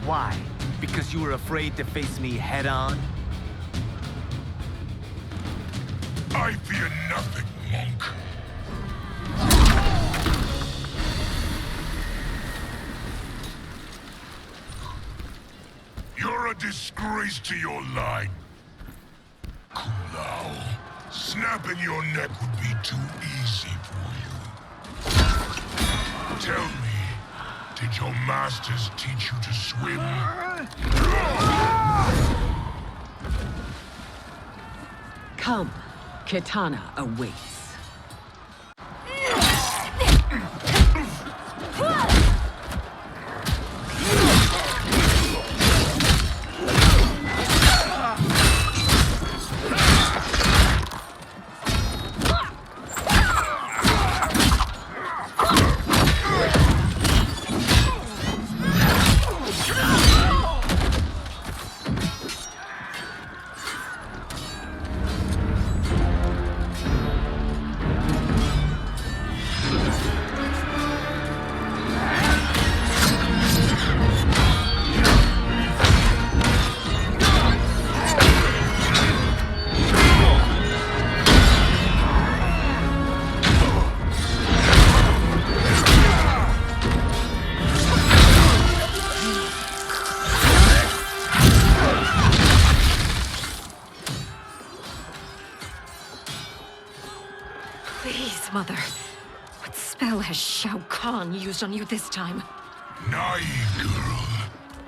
Why? Because you were afraid to face me head-on? I fear nothing, monk. You're a disgrace to your line. Kung Lao, snapping your neck would be too easy for you. Tell me, did your masters teach you to swim? Come, Kitana awaits. Please, Mother. What spell has Shao Kahn used on you this time? Naive girl.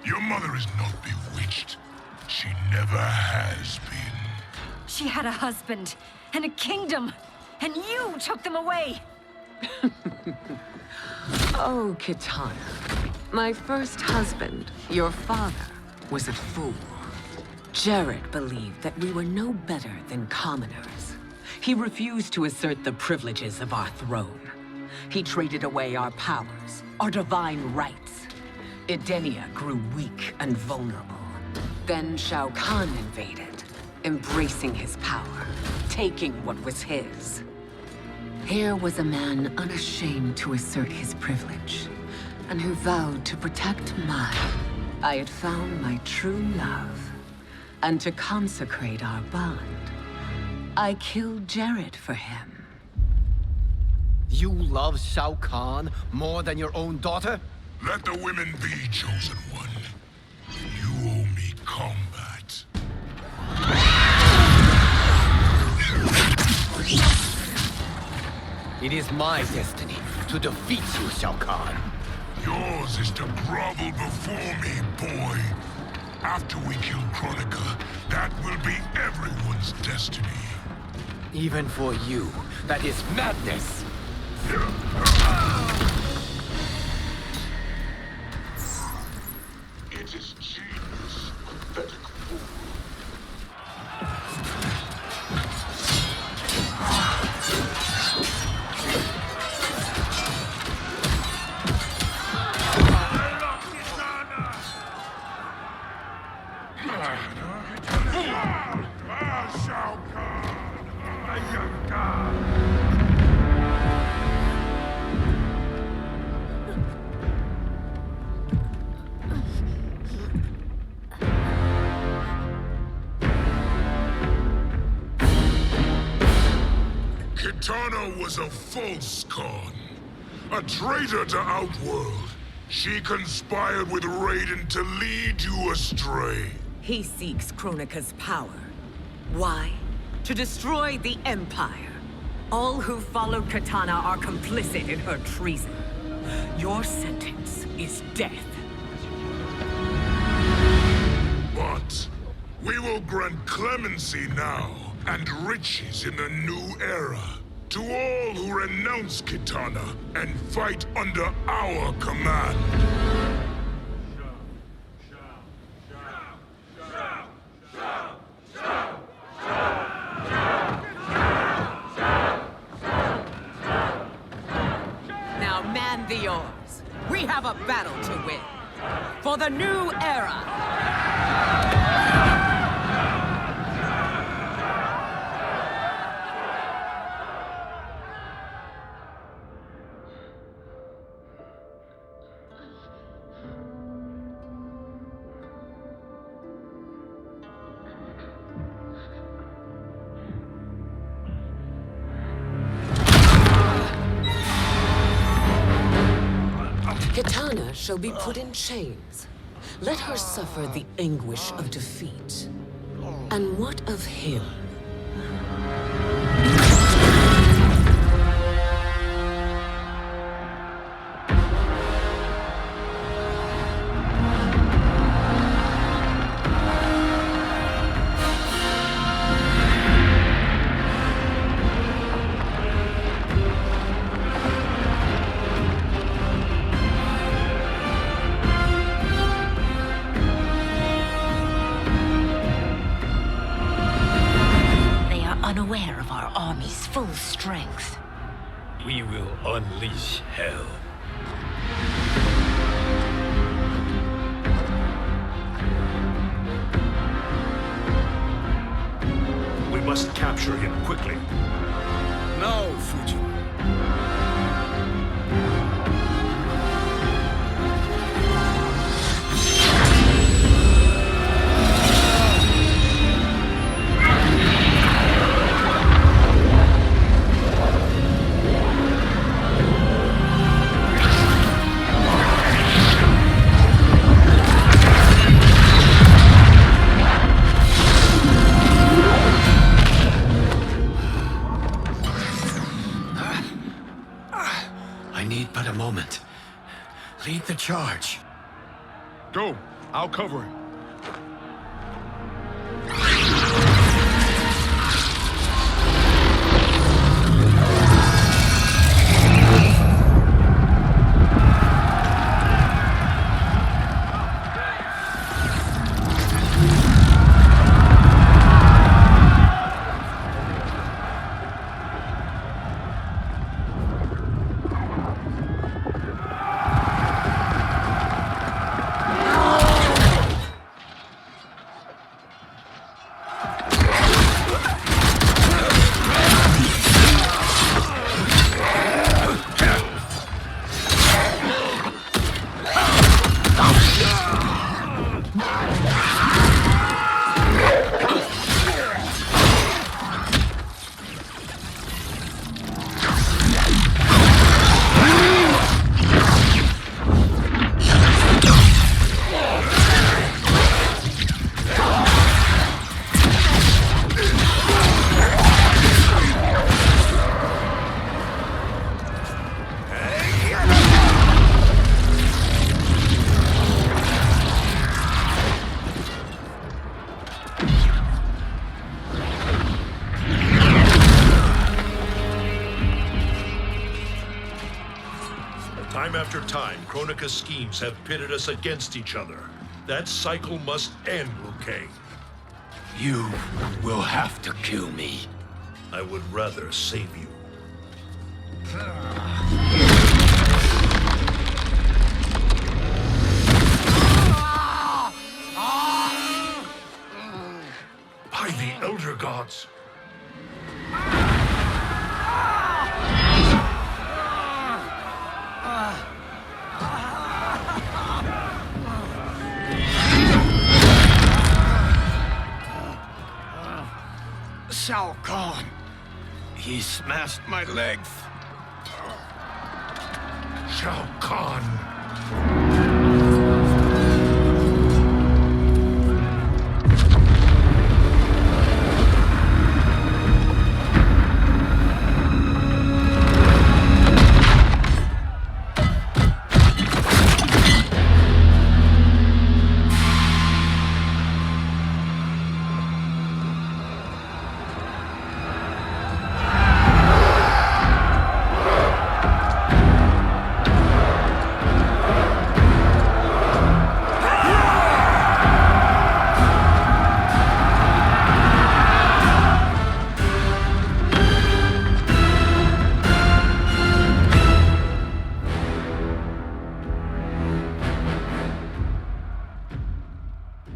Your mother is not bewitched. She never has been. She had a husband and a kingdom, and you took them away! Oh, Kitana. My first husband, your father, was a fool. Jared believed that we were no better than commoners. He refused to assert the privileges of our throne. He traded away our powers, our divine rights. Edenia grew weak and vulnerable. Then Shao Kahn invaded, embracing his power, taking what was his. Here was a man unashamed to assert his privilege, and who vowed to protect mine. I had found my true love, and to consecrate our bond, I killed Jared for him. You love Shao Kahn more than your own daughter? Let the women be, chosen one. You owe me combat. It is my destiny to defeat you, Shao Kahn. Yours is to grovel before me, boy. After we kill Kronika, that will be everyone's destiny. Even for you, that is madness. It is genius, pathetic fool. Kitana was a false Khan, a traitor to Outworld. She conspired with Рэйден to lead you astray. He seeks Kronika's power. Why? To destroy the Empire. All who follow Kitana are complicit in her treason. Your sentence is death. But we will grant clemency now and riches in the new era. To all who renounce Kitana and fight under our command. Now man the oars. We have a battle to win. For the new era. Kitana shall be put in chains. Let her suffer the anguish of defeat. And what of him? Unaware of our army's full strength. We will unleash hell. We must capture him quickly. Now, Fujin. Lead the charge. Go. I'll cover him. Time after time, Kronika's schemes have pitted us against each other. That cycle must end, Liu Kang. You will have to kill me. I would rather save you. By the Elder Gods. Shao Kahn. He smashed my legs. Shao Kahn.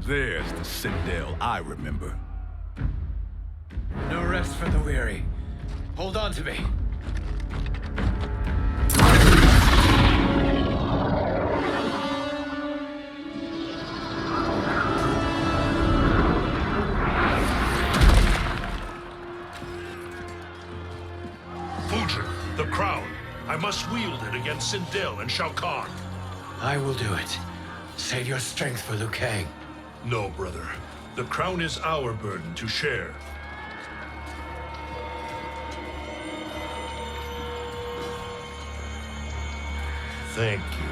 There's the Citadel I remember. No rest for the weary. Hold on to me. The crown. I must wield it against Sindel and Shao Kahn. I will do it. Save your strength for Liu Kang. No, brother. The crown is our burden to share. Thank you.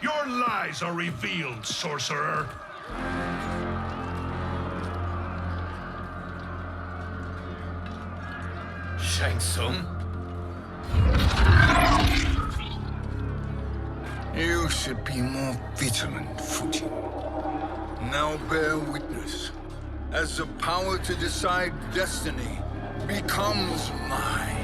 Your lies are revealed, sorcerer. Shang Tsung? You should be more vigilant, Fujin. Now bear witness, as the power to decide destiny becomes mine.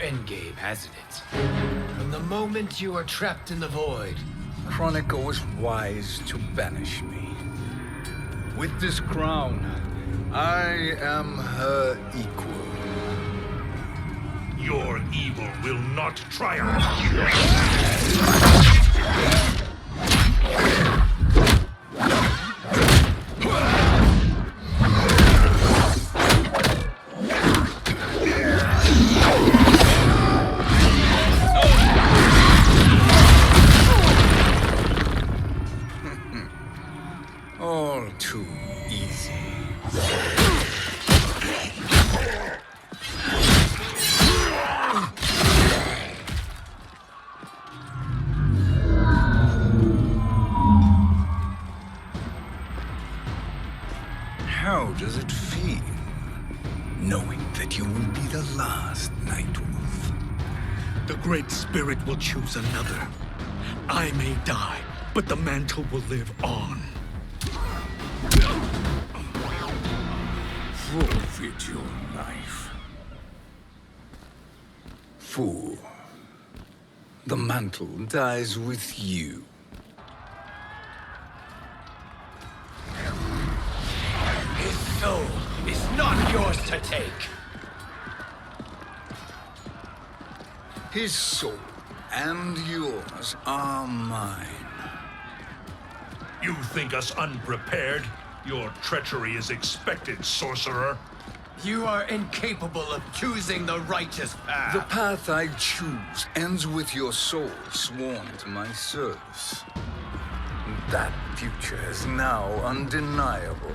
Endgame, hasn't it? From the moment you were trapped in the void. Kronika was wise to banish me. With this crown, I am her equal. Your evil will not triumph. All too easy. How does it feel, knowing that you will be the last Nightwolf? The Great Spirit will choose another. I may die, but the mantle will live on. Forfeit your life. Fool. The mantle dies with you. His soul is not yours to take. His soul and yours are mine. You think us unprepared? Your treachery is expected, sorcerer. You are incapable of choosing the righteous path. The path I choose ends with your soul sworn to my service. That future is now undeniable.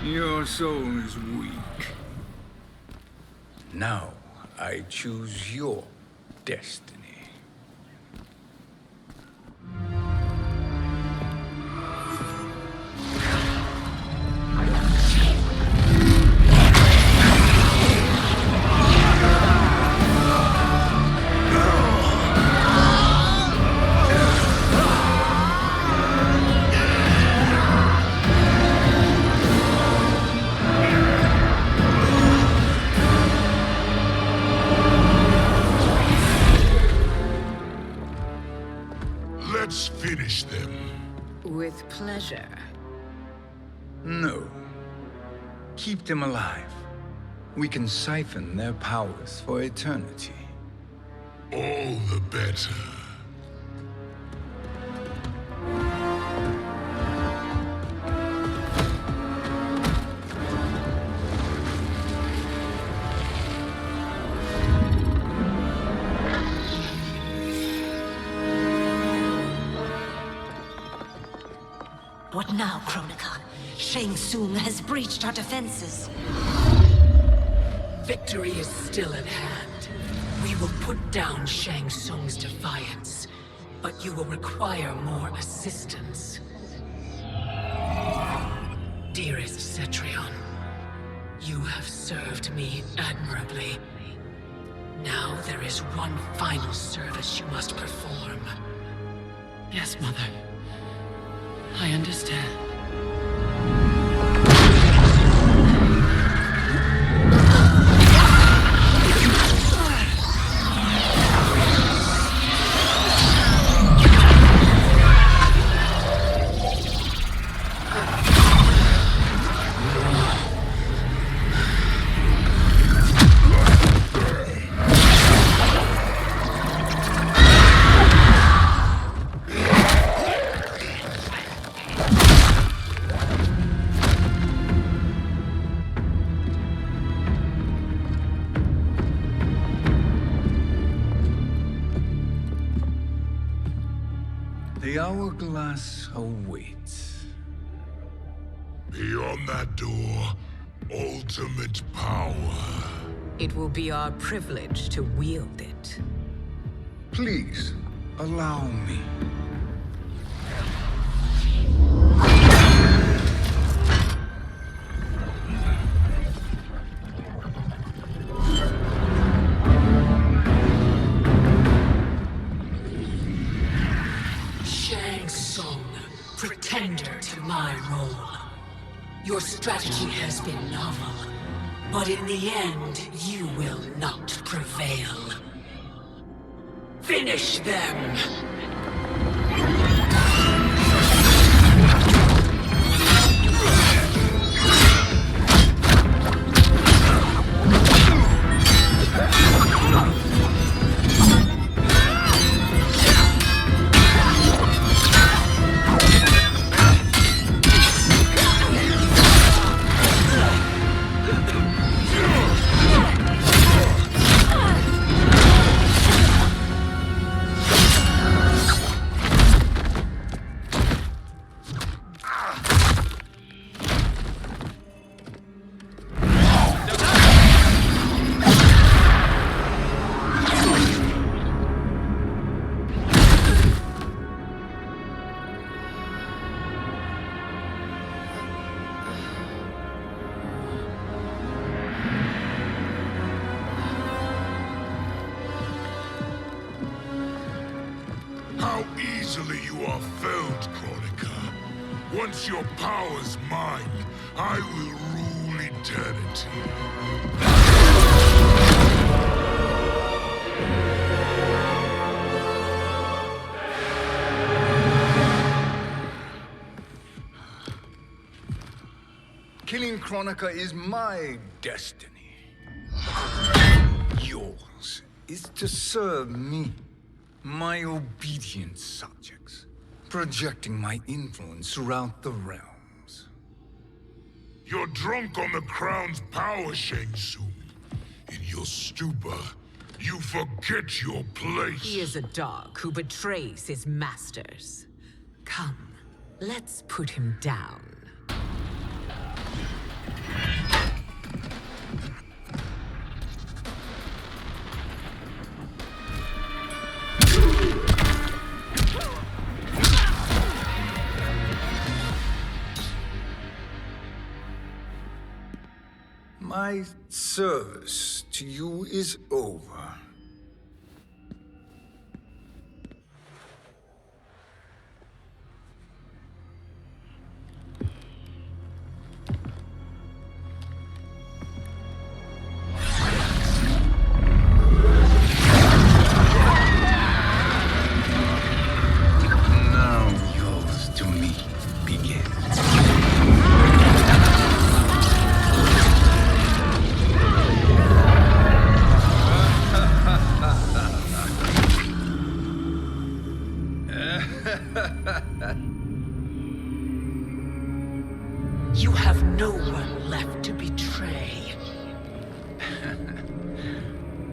Your soul is weak. Now I choose your destiny. Let's finish them. With pleasure. No. Keep them alive. We can siphon their powers for eternity. All the better. What now, Kronika? Shang Tsung has breached our defenses. Victory is still at hand. We will put down Shang Tsung's defiance, but you will require more assistance. Dearest Cetrion, you have served me admirably. Now there is one final service you must perform. Yes, Mother. I understand. The hourglass awaits. Beyond that door, ultimate power. It will be our privilege to wield it. Please, allow me. Pretender to my role. Your strategy has been novel, but in the end, you will not prevail. Finish them! How easily you are felled, Kronika. Once your power's mine, I will rule eternity. Killing Kronika is my destiny. Yours is to serve me, my obedient subjects, projecting my influence throughout the realms. You're drunk on the crown's power, Shang Tsung. In your stupor, you forget your place. He is a dog who betrays his masters. Come, let's put him down. My service to you is over. Now yours to me begins. You have no one left to betray.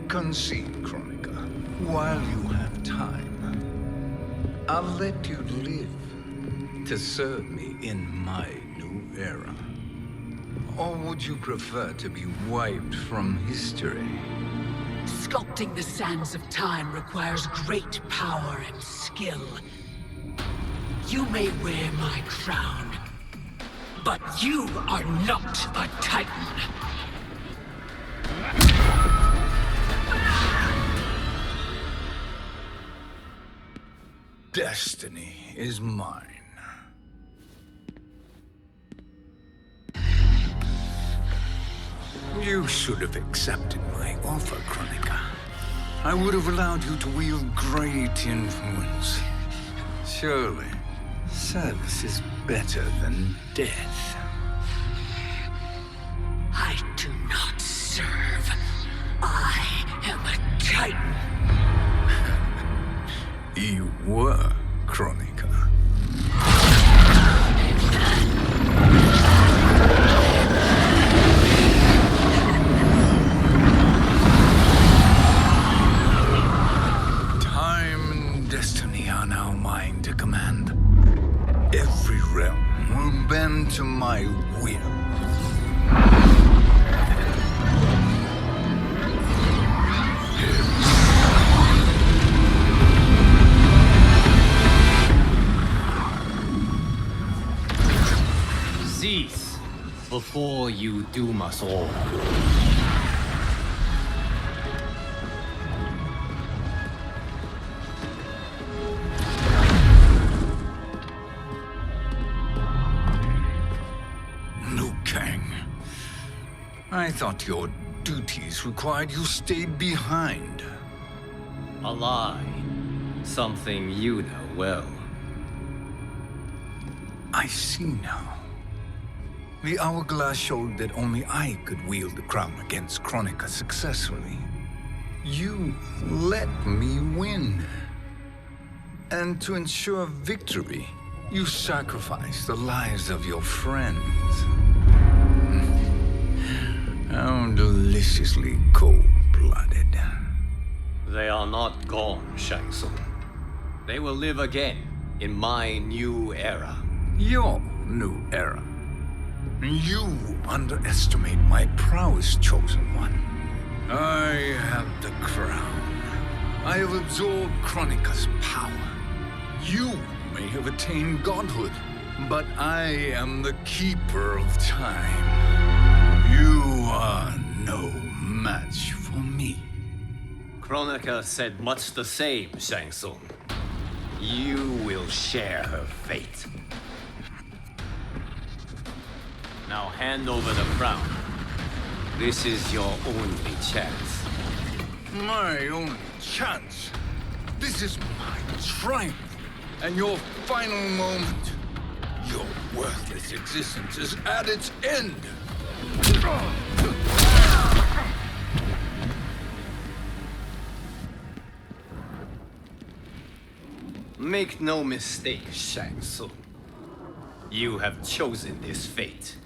Concede, Kronika, while you have time. I'll let you live to serve me in my new era. Or would you prefer to be wiped from history? Sculpting the sands of time requires great power and skill. You may wear my crown, But you are not a Titan. Destiny is mine. You should have accepted my offer, Kronika. I would have allowed you to wield great influence. Surely, service is better than death. I do not serve. I am a Titan. You were, Kronika. Time and destiny are now mine to command. Every realm will bend to my will. Cease before you doom us all. Liu Kang. I thought your duties required you stayed behind. A lie. Something you know well. I see now. The hourglass showed that only I could wield the crown against Kronika successfully. You let me win. And to ensure victory, you sacrificed the lives of your friends. How deliciously cold-blooded. They are not gone, Shang Tsung. They will live again in my new era. Your new era. You underestimate my prowess, Chosen One. I have the crown. I have absorbed Kronika's power. You may have attained godhood, but I am the keeper of time. You are no match for me. Kronika said much the same, Shang Tsung. You will share her fate. Now hand over the crown. This is your only chance. My only chance? This is my triumph, and your final moment. Your worthless existence is at its end. Make no mistake, Shang Tsung. You have chosen this fate.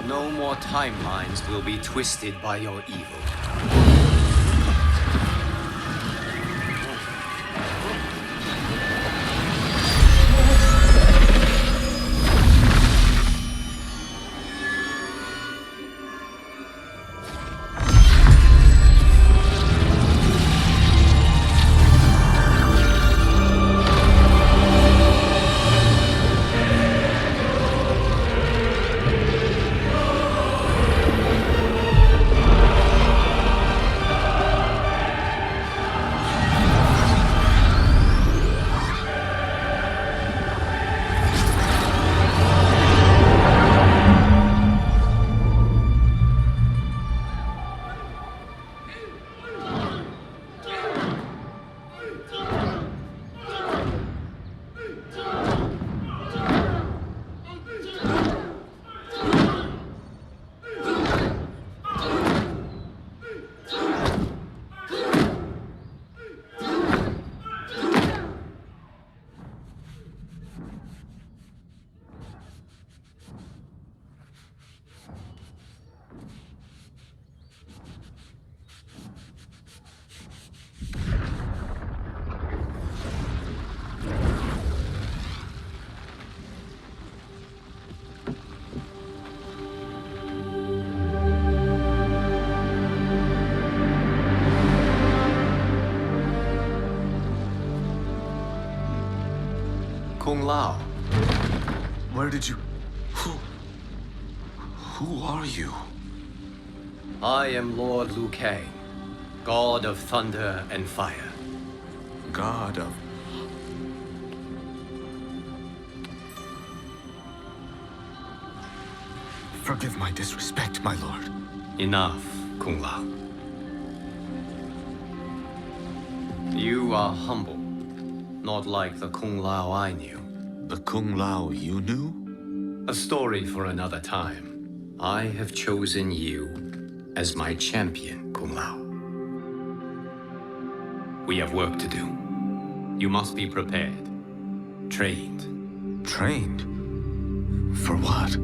No more timelines will be twisted by your evil. Kung Lao. Where did you... Who are you? I am Lord Liu Kang, God of Thunder and Fire. God of... Forgive my disrespect, my lord. Enough, Kung Lao. You are humble, not like the Kung Lao I knew. The Kung Lao you knew? A story for another time. I have chosen you as my champion, Kung Lao. We have work to do. You must be prepared. Trained. Trained? For what?